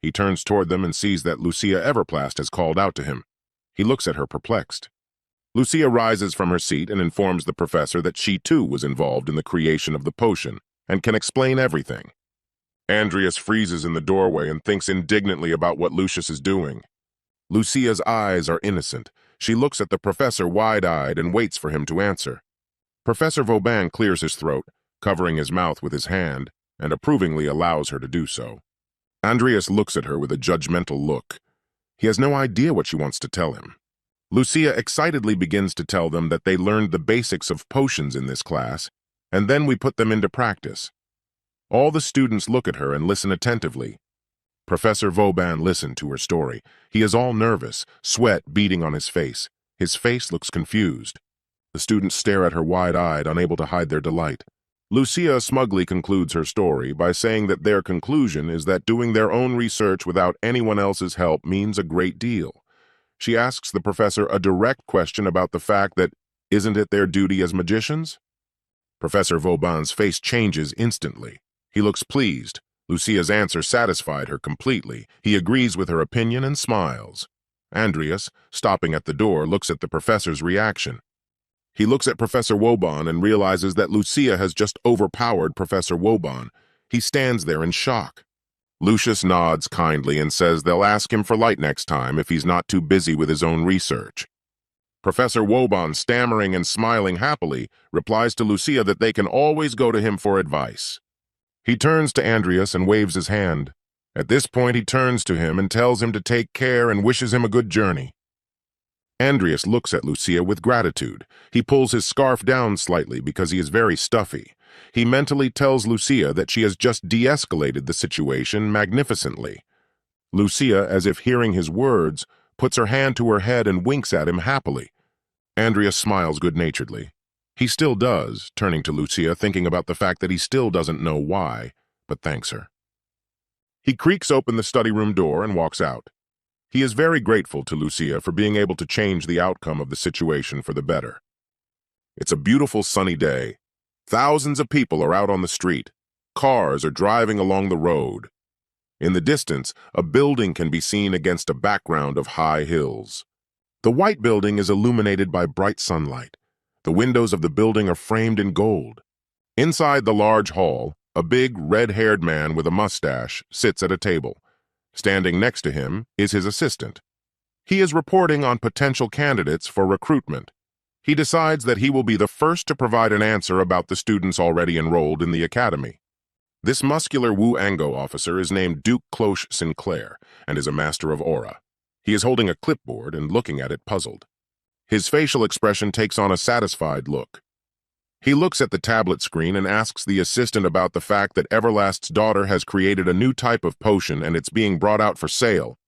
Speaker 2: He turns toward them and sees that Lucia Everplast has called out to him. He looks at her perplexed. Lucia rises from her seat and informs the professor that she too was involved in the creation of the potion and can explain everything. Andreas freezes in the doorway and thinks indignantly about what Lucius is doing. Lucia's eyes are innocent. She looks at the professor wide-eyed and waits for him to answer. Professor Vauban clears his throat, covering his mouth with his hand, and approvingly allows her to do so. Andreas looks at her with a judgmental look. He has no idea what she wants to tell him. Lucia excitedly begins to tell them that they learned the basics of potions in this class, and then we put them into practice. All the students look at her and listen attentively. Professor Vauban listened to her story. He is all nervous, sweat beading on his face. His face looks confused. The students stare at her wide-eyed, unable to hide their delight. Lucia smugly concludes her story by saying that their conclusion is that doing their own research without anyone else's help means a great deal. She asks the professor a direct question about the fact that, isn't it their duty as magicians? Professor Vauban's face changes instantly. He looks pleased. Lucia's answer satisfied her completely. He agrees with her opinion and smiles. Andreas, stopping at the door, looks at the professor's reaction. He looks at Professor Vauban and realizes that Lucia has just overpowered Professor Vauban. He stands there in shock. Lucius nods kindly and says they'll ask him for light next time if he's not too busy with his own research. Professor Vauban, stammering and smiling happily, replies to Lucia that they can always go to him for advice. He turns to Andreas and waves his hand. At this point, he turns to him and tells him to take care and wishes him a good journey. Andreas looks at Lucia with gratitude. He pulls his scarf down slightly because he is very stuffy. He mentally tells Lucia that she has just de-escalated the situation magnificently. Lucia, as if hearing his words, puts her hand to her head and winks at him happily. Andreas smiles good-naturedly. He still does, turning to Lucia, thinking about the fact that he still doesn't know why, but thanks her. He creaks open the study room door and walks out. He is very grateful to Lucia for being able to change the outcome of the situation for the better. It's a beautiful sunny day. Thousands of people are out on the street. Cars are driving along the road. In the distance, a building can be seen against a background of high hills. The white building is illuminated by bright sunlight. The windows of the building are framed in gold. Inside the large hall, a big, red-haired man with a mustache sits at a table. Standing next to him is his assistant. He is reporting on potential candidates for recruitment. He decides that he will be the first to provide an answer about the students already enrolled in the academy. This muscular Wu-Ango officer is named Duke Cloche Sinclair and is a master of aura. He is holding a clipboard and looking at it puzzled. His facial expression takes on a satisfied look. He looks at the tablet screen and asks the assistant about the fact that Everlast's daughter has created a new type of potion and it's being brought out for sale.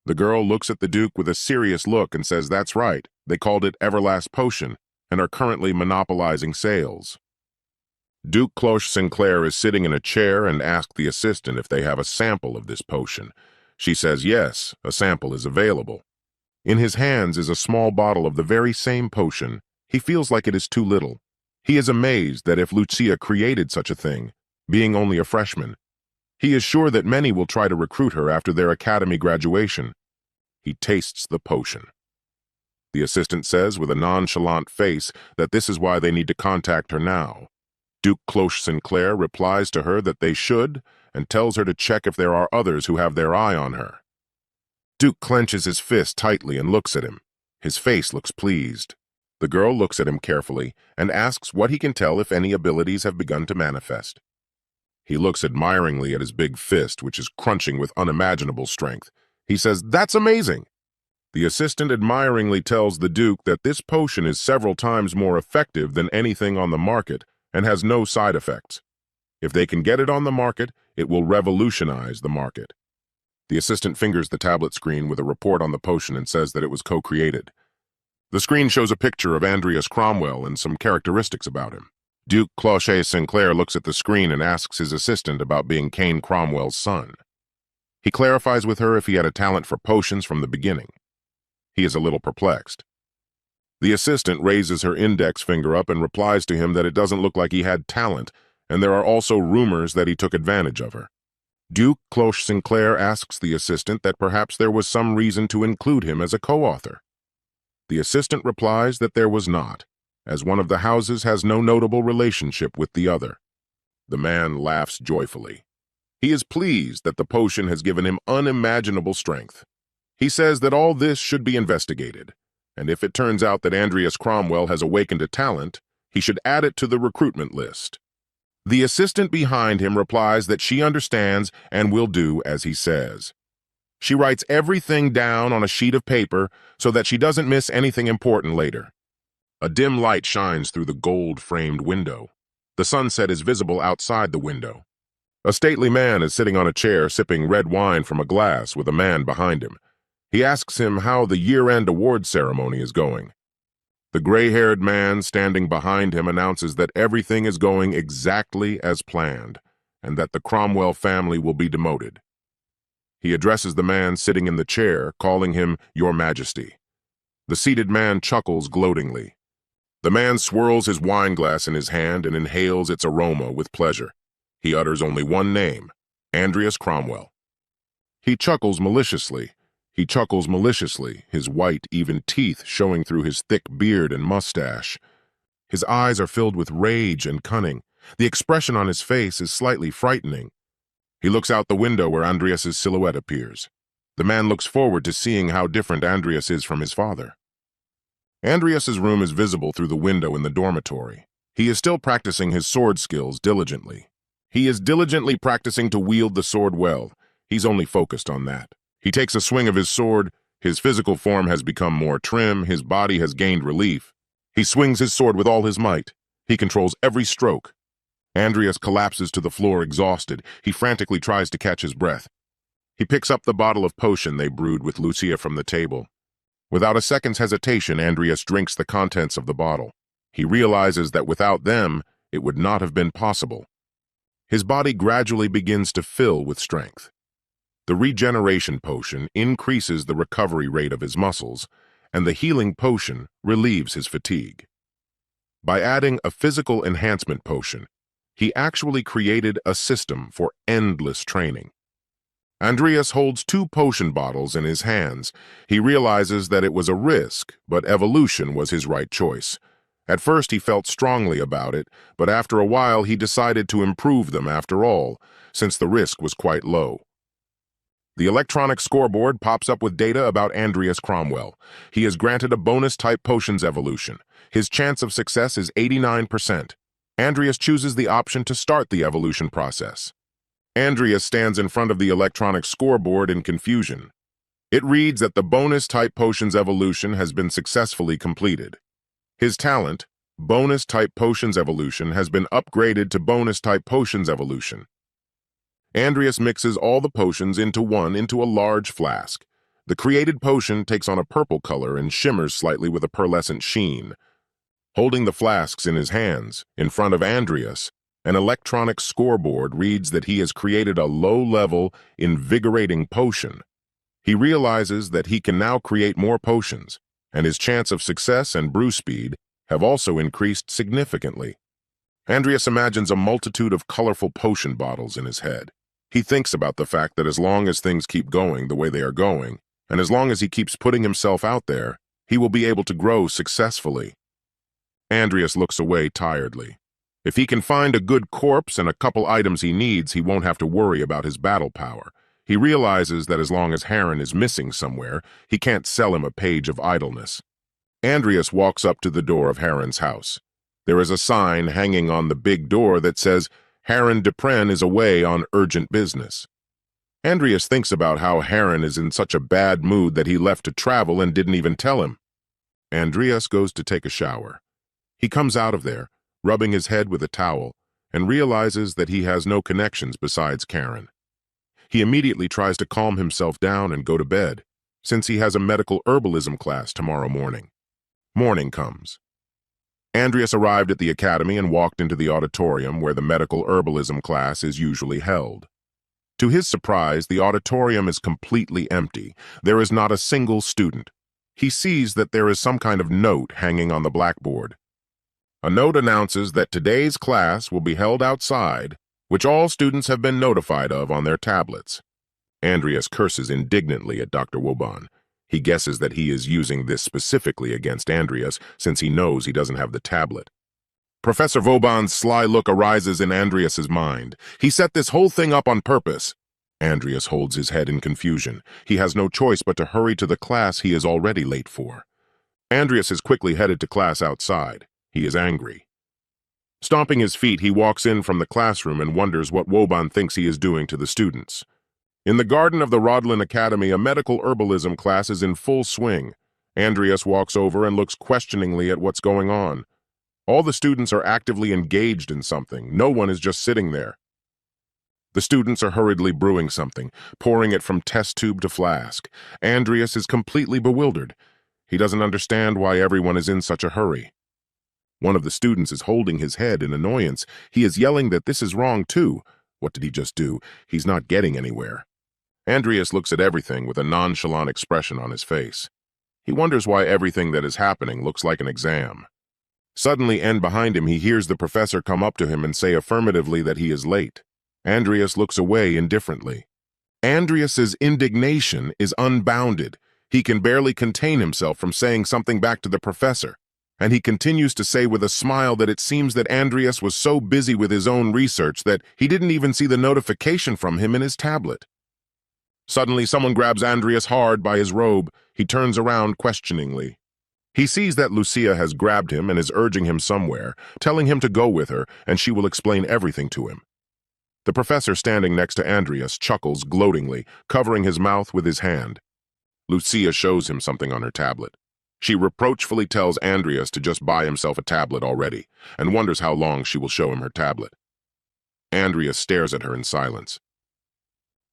Speaker 2: The girl looks at the Duke with a serious look and says that's right, they called it Everlast Potion and are currently monopolizing sales. Duke Cloche Sinclair is sitting in a chair and asks the assistant if they have a sample of this potion. She says yes, a sample is available. In his hands is a small bottle of the very same potion. He feels like it is too little. He is amazed that if Lucia created such a thing, being only a freshman, he is sure that many will try to recruit her after their academy graduation. He tastes the potion. The assistant says with a nonchalant face that this is why they need to contact her now. Duke Cloche Sinclair replies to her that they should and tells her to check if there are others who have their eye on her. Duke clenches his fist tightly and looks at him. His face looks pleased. The girl looks at him carefully and asks what he can tell if any abilities have begun to manifest. He looks admiringly at his big fist, which is crunching with unimaginable strength. He says, "That's amazing!" The assistant admiringly tells the Duke that this potion is several times more effective than anything on the market and has no side effects. If they can get it on the market, it will revolutionize the market. The assistant fingers the tablet screen with a report on the potion and says that it was co-created. The screen shows a picture of Andreas Cromwell and some characteristics about him. Duke Cloche Sinclair looks at the screen and asks his assistant about being Kane Cromwell's son. He clarifies with her if he had a talent for potions from the beginning. He is a little perplexed. The assistant raises her index finger up and replies to him that it doesn't look like he had talent, and there are also rumors that he took advantage of her. Duke Cloche Sinclair asks the assistant that perhaps there was some reason to include him as a co-author. The assistant replies that there was not, as one of the houses has no notable relationship with the other. The man laughs joyfully. He is pleased that the potion has given him unimaginable strength. He says that all this should be investigated, and if it turns out that Andreas Cromwell has awakened a talent, he should add it to the recruitment list. The assistant behind him replies that she understands and will do as he says. She writes everything down on a sheet of paper so that she doesn't miss anything important later. A dim light shines through the gold-framed window. The sunset is visible outside the window. A stately man is sitting on a chair sipping red wine from a glass with a man behind him. He asks him how the year-end award ceremony is going. The gray-haired man standing behind him announces that everything is going exactly as planned and that the Cromwell family will be demoted. He addresses the man sitting in the chair, calling him Your Majesty. The seated man chuckles gloatingly. The man swirls his wine glass in his hand and inhales its aroma with pleasure. He utters only one name, Andreas Cromwell. He chuckles maliciously. He chuckles maliciously, his white, even teeth showing through his thick beard and mustache. His eyes are filled with rage and cunning. The expression on his face is slightly frightening. He looks out the window where Andreas's silhouette appears. The man looks forward to seeing how different Andreas is from his father. Andreas's room is visible through the window in the dormitory. He is still practicing his sword skills diligently. He is diligently practicing to wield the sword well. He's only focused on that. He takes a swing of his sword. His physical form has become more trim. His body has gained relief. He swings his sword with all his might. He controls every stroke. Andreas collapses to the floor exhausted. He frantically tries to catch his breath. He picks up the bottle of potion they brewed with Lucia from the table. Without a second's hesitation, Andreas drinks the contents of the bottle. He realizes that without them, it would not have been possible. His body gradually begins to fill with strength. The regeneration potion increases the recovery rate of his muscles, and the healing potion relieves his fatigue. By adding a physical enhancement potion, he actually created a system for endless training. Andreas holds 2 potion bottles in his hands. He realizes that it was a risk, but evolution was his right choice. At first he felt strongly about it, but after a while he decided to improve them after all, since the risk was quite low. The electronic scoreboard pops up with data about Andreas Cromwell. He is granted a bonus-type potions evolution. His chance of success is 89%. Andreas chooses the option to start the evolution process. Andreas stands in front of the electronic scoreboard in confusion. It reads that the bonus-type potions evolution has been successfully completed. His talent, bonus-type potions evolution, has been upgraded to bonus-type potions evolution. Andreas mixes all the potions into a large flask. The created potion takes on a purple color and shimmers slightly with a pearlescent sheen. Holding the flasks in his hands, in front of Andreas, an electronic scoreboard reads that he has created a low-level, invigorating potion. He realizes that he can now create more potions, and his chance of success and brew speed have also increased significantly. Andreas imagines a multitude of colorful potion bottles in his head. He thinks about the fact that as long as things keep going the way they are going, and as long as he keeps putting himself out there, he will be able to grow successfully. Andreas looks away tiredly. If he can find a good corpse and a couple items he needs, he won't have to worry about his battle power. He realizes that as long as Heron is missing somewhere, he can't sell him a page of idleness. Andreas walks up to the door of Heron's house. There is a sign hanging on the big door that says, Heron Dupren is away on urgent business. Andreas thinks about how Heron is in such a bad mood that he left to travel and didn't even tell him. Andreas goes to take a shower. He comes out of there, rubbing his head with a towel, and realizes that he has no connections besides Karen. He immediately tries to calm himself down and go to bed, since he has a medical herbalism class tomorrow morning. Morning comes. Andreas arrived at the academy and walked into the auditorium where the medical herbalism class is usually held. To his surprise, the auditorium is completely empty. There is not a single student. He sees that there is some kind of note hanging on the blackboard. A note announces that today's class will be held outside, which all students have been notified of on their tablets. Andreas curses indignantly at Dr. Woban. He guesses that he is using this specifically against Andreas, since he knows he doesn't have the tablet. Professor Vauban's sly look arises in Andreas's mind. He set this whole thing up on purpose. Andreas holds his head in confusion. He has no choice but to hurry to the class he is already late for. Andreas is quickly headed to class outside. He is angry. Stomping his feet, he walks in from the classroom and wonders what Woban thinks he is doing to the students. In the garden of the Rodlin Academy, a medical herbalism class is in full swing. Andreas walks over and looks questioningly at what's going on. All the students are actively engaged in something. No one is just sitting there. The students are hurriedly brewing something, pouring it from test tube to flask. Andreas is completely bewildered. He doesn't understand why everyone is in such a hurry. One of the students is holding his head in annoyance. He is yelling that this is wrong too. What did he just do? He's not getting anywhere. Andreas looks at everything with a nonchalant expression on his face. He wonders why everything that is happening looks like an exam. Suddenly, and behind him, he hears the professor come up to him and say affirmatively that he is late. Andreas looks away indifferently. Andreas's indignation is unbounded. He can barely contain himself from saying something back to the professor, and he continues to say with a smile that it seems that Andreas was so busy with his own research that he didn't even see the notification from him in his tablet. Suddenly, someone grabs Andreas hard by his robe. He turns around questioningly. He sees that Lucia has grabbed him and is urging him somewhere, telling him to go with her, and she will explain everything to him. The professor standing next to Andreas chuckles gloatingly, covering his mouth with his hand. Lucia shows him something on her tablet. She reproachfully tells Andreas to just buy himself a tablet already, and wonders how long she will show him her tablet. Andreas stares at her in silence.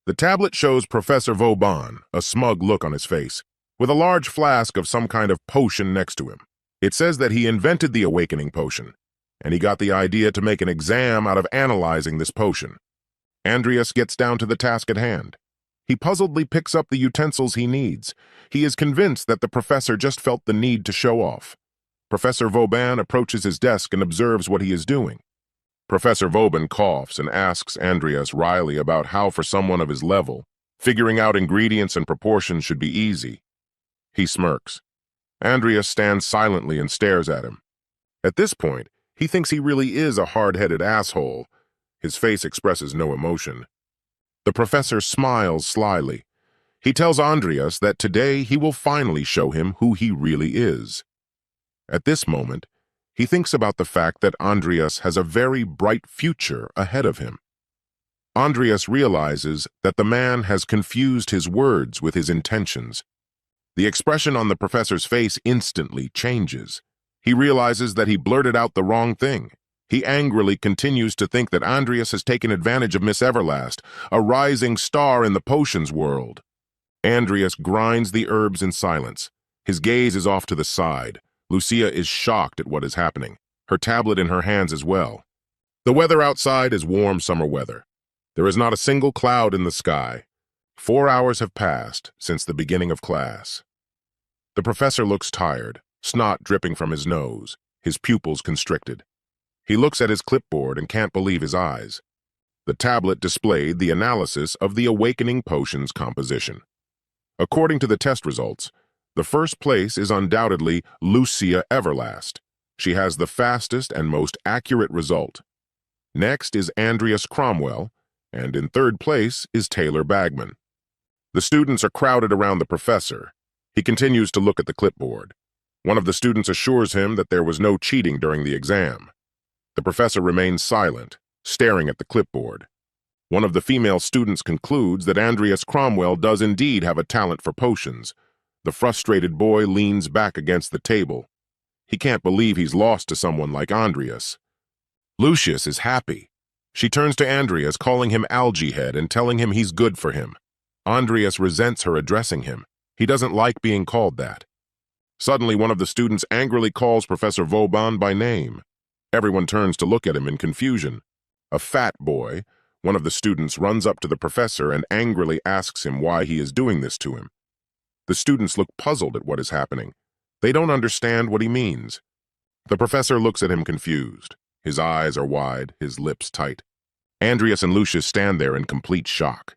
Speaker 2: The tablet shows Professor Vauban, a smug look on his face, with a large flask of some kind of potion next to him. It says that he invented the awakening potion, and he got the idea to make an exam out of analyzing this potion. Andreas gets down to the task at hand. He puzzledly picks up the utensils he needs. He is convinced that the professor just felt the need to show off. Professor Vauban approaches his desk and observes what he is doing. Professor Vauban coughs and asks Andreas wryly about how, for someone of his level, figuring out ingredients and proportions should be easy. He smirks. Andreas stands silently and stares at him. At this point, he thinks he really is a hard-headed asshole. His face expresses no emotion. The professor smiles slyly. He tells Andreas that today he will finally show him who he really is. At this moment, he thinks about the fact that Andreas has a very bright future ahead of him. Andreas realizes that the man has confused his words with his intentions. The expression on the professor's face instantly changes. He realizes that he blurted out the wrong thing. He angrily continues to think that Andreas has taken advantage of Miss Everlast, a rising star in the potions world. Andreas grinds the herbs in silence. His gaze is off to the side. Lucia is shocked at what is happening, her tablet in her hands as well. The weather outside is warm summer weather. There is not a single cloud in the sky. 4 hours have passed since the beginning of class. The professor looks tired, snot dripping from his nose, his pupils constricted. He looks at his clipboard and can't believe his eyes. The tablet displayed the analysis of the awakening potion's composition. According to the test results, the first place is undoubtedly Lucia Everlast. She has the fastest and most accurate result. Next is Andreas Cromwell, and in third place is Taylor Bagman. The students are crowded around the professor. He continues to look at the clipboard. One of the students assures him that there was no cheating during the exam. The professor remains silent, staring at the clipboard. One of the female students concludes that Andreas Cromwell does indeed have a talent for potions. The frustrated boy leans back against the table. He can't believe he's lost to someone like Andreas. Lucius is happy. She turns to Andreas, calling him algae head and telling him he's good for him. Andreas resents her addressing him. He doesn't like being called that. Suddenly, one of the students angrily calls Professor Vauban by name. Everyone turns to look at him in confusion. A fat boy, one of the students, runs up to the professor and angrily asks him why he is doing this to him. The students look puzzled at what is happening. They don't understand what he means. The professor looks at him confused. His eyes are wide, his lips tight. Andreas and Lucius stand there in complete shock.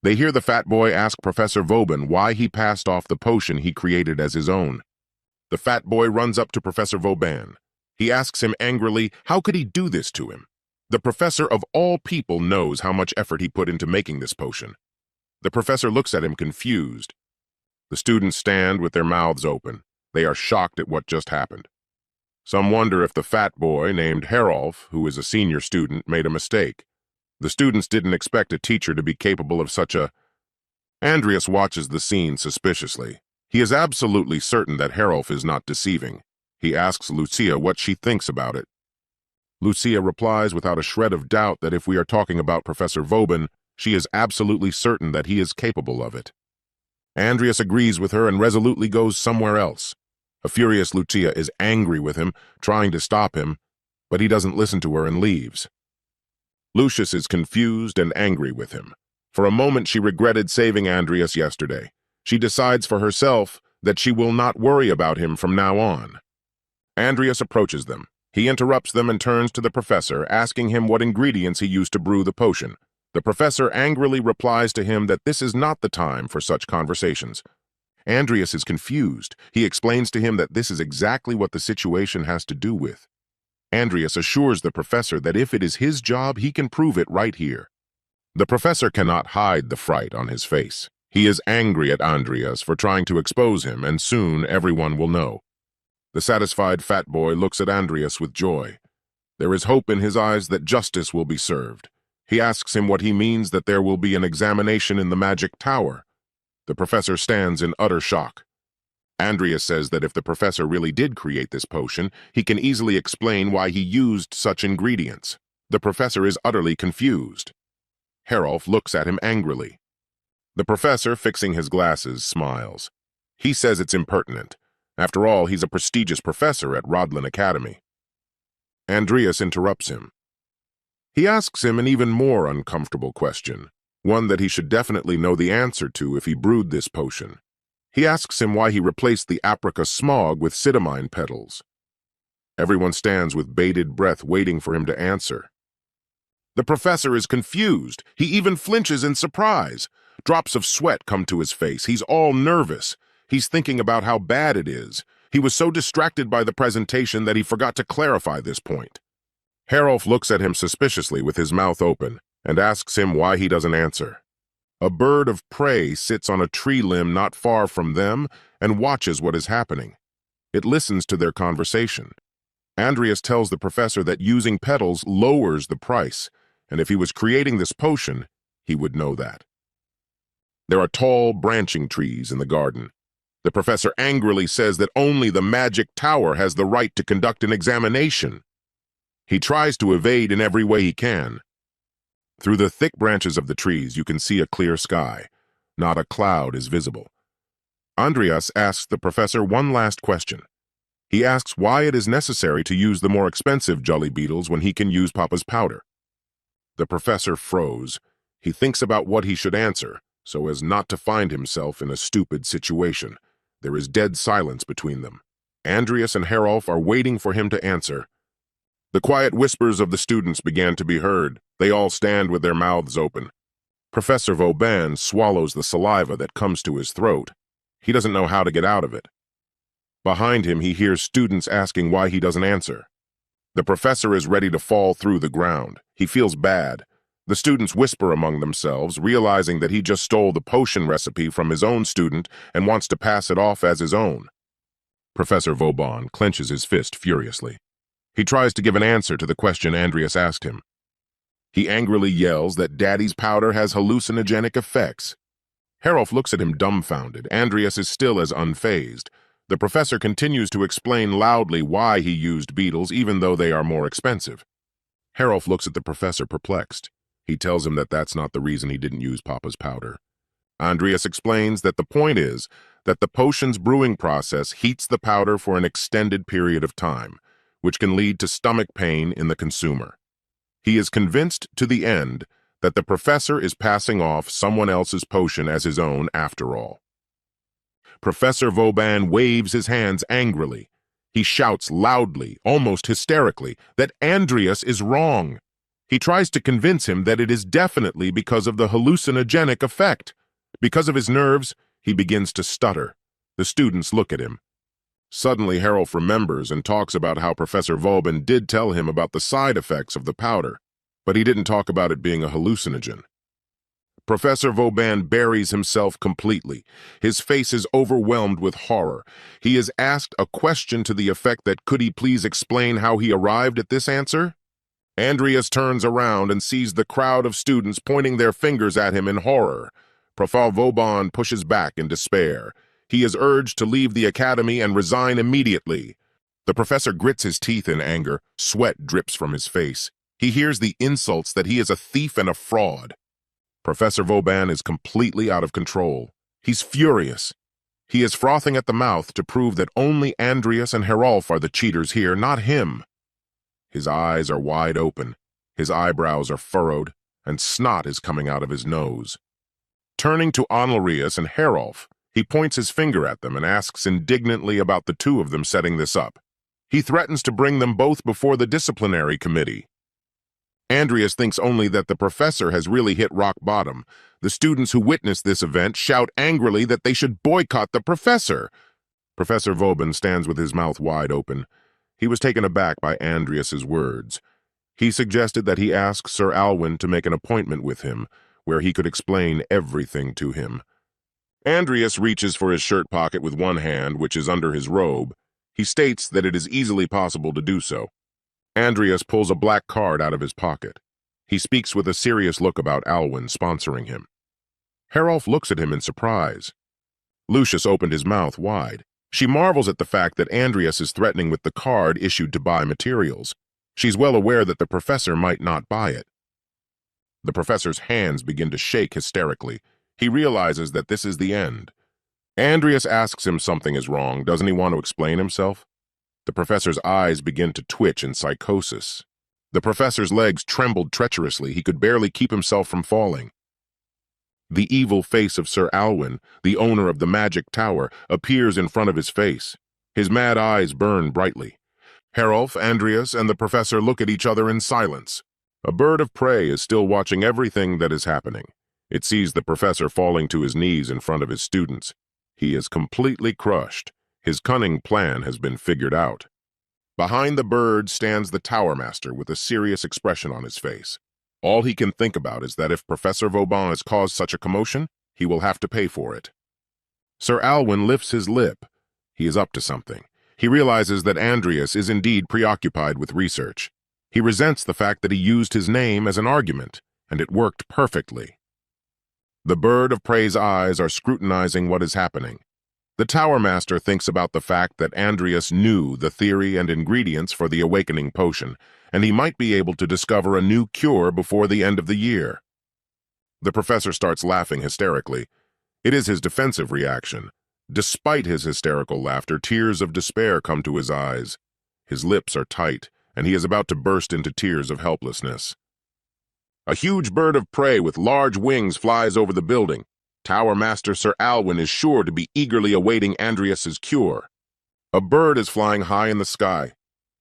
Speaker 2: They hear the fat boy ask Professor Vauban why he passed off the potion he created as his own. The fat boy runs up to Professor Vauban. He asks him angrily, how could he do this to him? The professor of all people knows how much effort he put into making this potion. The professor looks at him confused. The students stand with their mouths open. They are shocked at what just happened. Some wonder if the fat boy named Herolf, who is a senior student, made a mistake. The students didn't expect a teacher to be capable of such a... Andreas watches the scene suspiciously. He is absolutely certain that Herolf is not deceiving. He asks Lucia what she thinks about it. Lucia replies without a shred of doubt that if we are talking about Professor Vauban, she is absolutely certain that he is capable of it. Andreas agrees with her and resolutely goes somewhere else. A furious Lucia is angry with him, trying to stop him, but he doesn't listen to her and leaves. Lucius is confused and angry with him. For a moment she regretted saving Andreas yesterday. She decides for herself that she will not worry about him from now on. Andreas approaches them. He interrupts them and turns to the professor, asking him what ingredients he used to brew the potion. The professor angrily replies to him that this is not the time for such conversations. Andreas is confused. He explains to him that this is exactly what the situation has to do with. Andreas assures the professor that if it is his job, he can prove it right here. The professor cannot hide the fright on his face. He is angry at Andreas for trying to expose him, and soon everyone will know. The satisfied fat boy looks at Andreas with joy. There is hope in his eyes that justice will be served. He asks him what he means that there will be an examination in the magic tower. The professor stands in utter shock. Andreas says that if the professor really did create this potion, he can easily explain why he used such ingredients. The professor is utterly confused. Herolf looks at him angrily. The professor, fixing his glasses, smiles. He says it's impertinent. After all, he's a prestigious professor at Rodlin Academy. Andreas interrupts him. He asks him an even more uncomfortable question, one that he should definitely know the answer to if he brewed this potion. He asks him why he replaced the apricot smog with sidamine petals. Everyone stands with bated breath waiting for him to answer. The professor is confused. He even flinches in surprise. Drops of sweat come to his face. He's all nervous. He's thinking about how bad it is. He was so distracted by the presentation that he forgot to clarify this point. Herolf looks at him suspiciously with his mouth open and asks him why he doesn't answer. A bird of prey sits on a tree limb not far from them and watches what is happening. It listens to their conversation. Andreas tells the professor that using petals lowers the price, and if he was creating this potion, he would know that. There are tall, branching trees in the garden. The professor angrily says that only the magic tower has the right to conduct an examination. He tries to evade in every way he can. Through the thick branches of the trees, you can see a clear sky. Not a cloud is visible. Andreas asks the professor one last question. He asks why it is necessary to use the more expensive jelly beetles when he can use Papa's powder. The professor froze. He thinks about what he should answer, so as not to find himself in a stupid situation. There is dead silence between them. Andreas and Herolf are waiting for him to answer. The quiet whispers of the students began to be heard. They all stand with their mouths open. Professor Vauban swallows the saliva that comes to his throat. He doesn't know how to get out of it. Behind him, he hears students asking why he doesn't answer. The professor is ready to fall through the ground. He feels bad. The students whisper among themselves, realizing that he just stole the potion recipe from his own student and wants to pass it off as his own. Professor Vauban clenches his fist furiously. He tries to give an answer to the question Andreas asked him. He angrily yells that Daddy's powder has hallucinogenic effects. Herolf looks at him dumbfounded. Andreas is still as unfazed. The professor continues to explain loudly why he used beetles even though they are more expensive. Herolf looks at the professor perplexed. He tells him that that's not the reason he didn't use Papa's powder. Andreas explains that the point is that the potion's brewing process heats the powder for an extended period of time, which can lead to stomach pain in the consumer. He is convinced to the end that the professor is passing off someone else's potion as his own after all. Professor Vauban waves his hands angrily. He shouts loudly, almost hysterically, that Andreas is wrong. He tries to convince him that it is definitely because of the hallucinogenic effect. Because of his nerves, he begins to stutter. The students look at him. Suddenly, Herolf remembers and talks about how Professor Vauban did tell him about the side effects of the powder, but he didn't talk about it being a hallucinogen. Professor Vauban buries himself completely. His face is overwhelmed with horror. He is asked a question to the effect that could he please explain how he arrived at this answer? Andreas turns around and sees the crowd of students pointing their fingers at him in horror. Professor Vauban pushes back in despair. He is urged to leave the academy and resign immediately. The professor grits his teeth in anger. Sweat drips from his face. He hears the insults that he is a thief and a fraud. Professor Vauban is completely out of control. He's furious. He is frothing at the mouth to prove that only Andreas and Herolf are the cheaters here, not him. His eyes are wide open, his eyebrows are furrowed, and snot is coming out of his nose. Turning to Honorius and Herolf, he points his finger at them and asks indignantly about the two of them setting this up. He threatens to bring them both before the disciplinary committee. Andreas thinks only that the professor has really hit rock bottom. The students who witness this event shout angrily that they should boycott the professor. Professor Vauban stands with his mouth wide open. He was taken aback by Andreas's words. He suggested that he ask Sir Alwyn to make an appointment with him, where he could explain everything to him. Andreas reaches for his shirt pocket with one hand, which is under his robe. He states that it is easily possible to do so. Andreas pulls a black card out of his pocket. He speaks with a serious look about Alwyn sponsoring him. Herolf looks at him in surprise. Lucius opened his mouth wide. She marvels at the fact that Andreas is threatening with the card issued to buy materials. She's well aware that the professor might not buy it. The professor's hands begin to shake hysterically. He realizes that this is the end. Andreas asks him something is wrong. Doesn't he want to explain himself? The professor's eyes begin to twitch in psychosis. The professor's legs trembled treacherously. He could barely keep himself from falling. The evil face of Sir Alwyn, the owner of the magic tower, appears in front of his face. His mad eyes burn brightly. Herolf, Andreas, and the professor look at each other in silence. A bird of prey is still watching everything that is happening. It sees the professor falling to his knees in front of his students. He is completely crushed. His cunning plan has been figured out. Behind the bird stands the tower master with a serious expression on his face. All he can think about is that if Professor Vauban has caused such a commotion, he will have to pay for it. Sir Alwyn lifts his lip. He is up to something. He realizes that Andreas is indeed preoccupied with research. He resents the fact that he used his name as an argument, and it worked perfectly. The bird of prey's eyes are scrutinizing what is happening. The Tower Master thinks about the fact that Andreas knew the theory and ingredients for the awakening potion, and he might be able to discover a new cure before the end of the year. The professor starts laughing hysterically. It is his defensive reaction. Despite his hysterical laughter, tears of despair come to his eyes. His lips are tight, and he is about to burst into tears of helplessness. A huge bird of prey with large wings flies over the building. Tower Master Sir Alwyn is sure to be eagerly awaiting Andreas's cure. A bird is flying high in the sky.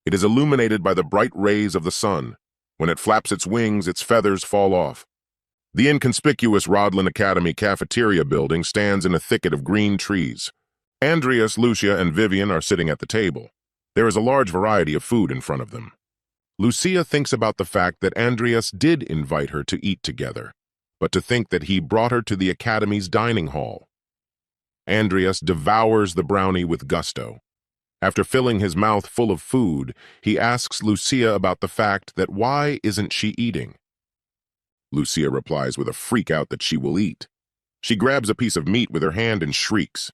Speaker 2: It is illuminated by the bright rays of the sun. When it flaps its wings, its feathers fall off. The inconspicuous Rodlin Academy cafeteria building stands in a thicket of green trees. Andreas, Lucia, and Vivian are sitting at the table. There is a large variety of food in front of them. Lucia thinks about the fact that Andreas did invite her to eat together, but to think that he brought her to the Academy's dining hall. Andreas devours the brownie with gusto. After filling his mouth full of food, he asks Lucia about the fact that why isn't she eating? Lucia replies with a freak out that she will eat. She grabs a piece of meat with her hand and shrieks.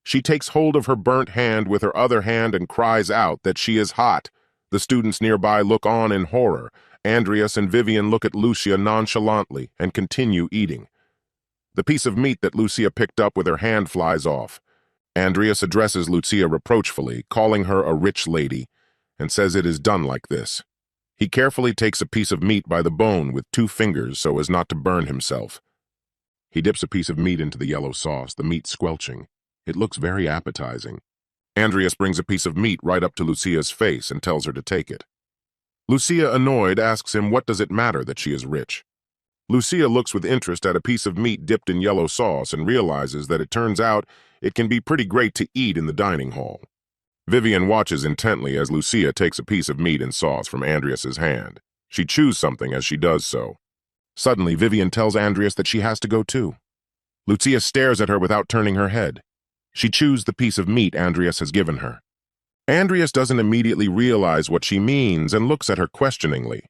Speaker 2: She takes hold of her burnt hand with her other hand and cries out that she is hot. The students nearby look on in horror. Andreas and Vivian look at Lucia nonchalantly and continue eating. The piece of meat that Lucia picked up with her hand flies off. Andreas addresses Lucia reproachfully, calling her a rich lady, and says it is done like this. He carefully takes a piece of meat by the bone with 2 fingers so as not to burn himself. He dips a piece of meat into the yellow sauce, the meat squelching. It looks very appetizing. Andreas brings a piece of meat right up to Lucia's face and tells her to take it. Lucia, annoyed, asks him what does it matter that she is rich. Lucia looks with interest at a piece of meat dipped in yellow sauce and realizes that it turns out it can be pretty great to eat in the dining hall. Vivian watches intently as Lucia takes a piece of meat and sauce from Andreas's hand. She chews something as she does so. Suddenly, Vivian tells Andreas that she has to go too. Lucia stares at her without turning her head. She chews the piece of meat Andreas has given her. Andreas doesn't immediately realize what she means and looks at her questioningly.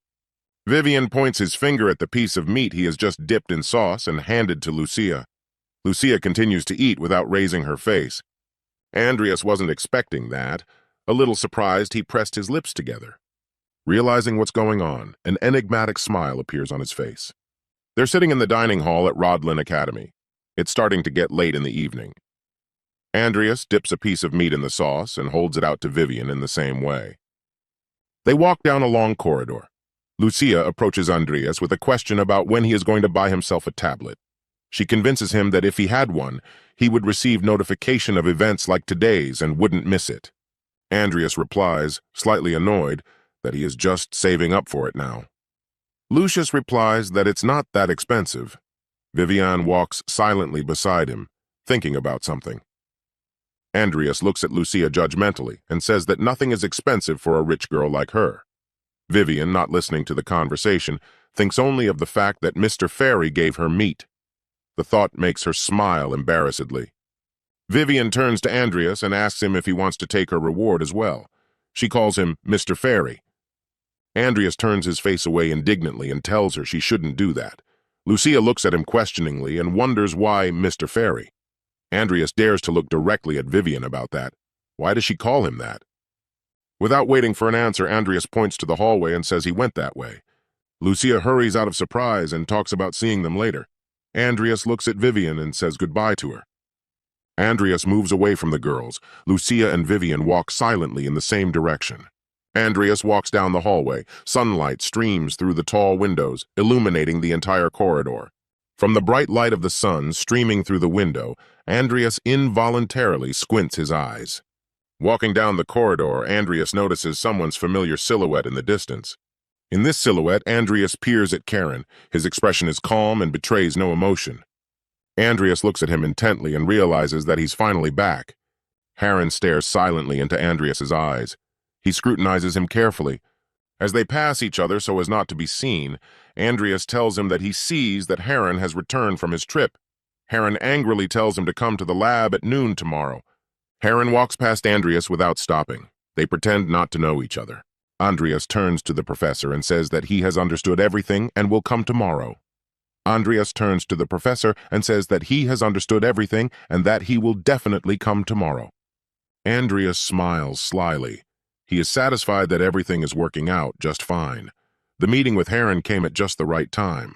Speaker 2: Vivian points his finger at the piece of meat he has just dipped in sauce and handed to Lucia. Lucia continues to eat without raising her face. Andreas wasn't expecting that. A little surprised, he pressed his lips together. Realizing what's going on, an enigmatic smile appears on his face. They're sitting in the dining hall at Rodlin Academy. It's starting to get late in the evening. Andreas dips a piece of meat in the sauce and holds it out to Vivian in the same way. They walk down a long corridor. Lucia approaches Andreas with a question about when he is going to buy himself a tablet. She convinces him that if he had one, he would receive notification of events like today's and wouldn't miss it. Andreas replies, slightly annoyed, that he is just saving up for it now. Lucius replies that it's not that expensive. Vivian walks silently beside him, thinking about something. Andreas looks at Lucia judgmentally and says that nothing is expensive for a rich girl like her. Vivian, not listening to the conversation, thinks only of the fact that Mr. Fairy gave her meat. The thought makes her smile embarrassedly. Vivian turns to Andreas and asks him if he wants to take her reward as well. She calls him Mr. Fairy. Andreas turns his face away indignantly and tells her she shouldn't do that. Lucia looks at him questioningly and wonders why Mr. Fairy. Andreas dares to look directly at Vivian about that. Why does she call him that? Without waiting for an answer, Andreas points to the hallway and says he went that way. Lucia hurries out of surprise and talks about seeing them later. Andreas looks at Vivian and says goodbye to her. Andreas moves away from the girls. Lucia and Vivian walk silently in the same direction. Andreas walks down the hallway. Sunlight streams through the tall windows, illuminating the entire corridor. From the bright light of the sun streaming through the window, Andreas involuntarily squints his eyes. Walking down the corridor, Andreas notices someone's familiar silhouette in the distance. In this silhouette, Andreas peers at Karen. His expression is calm and betrays no emotion. Andreas looks at him intently and realizes that he's finally back. Karen stares silently into Andreas's eyes. He scrutinizes him carefully. As they pass each other so as not to be seen, Andreas tells him that he sees that Heron has returned from his trip. Heron angrily tells him to come to the lab at noon tomorrow. Heron walks past Andreas without stopping. They pretend not to know each other. Andreas turns to the professor and says that he has understood everything and will come tomorrow. Andreas turns to the professor and says that he has understood everything and that he will definitely come tomorrow. Andreas smiles slyly. He is satisfied that everything is working out just fine. The meeting with Heron came at just the right time.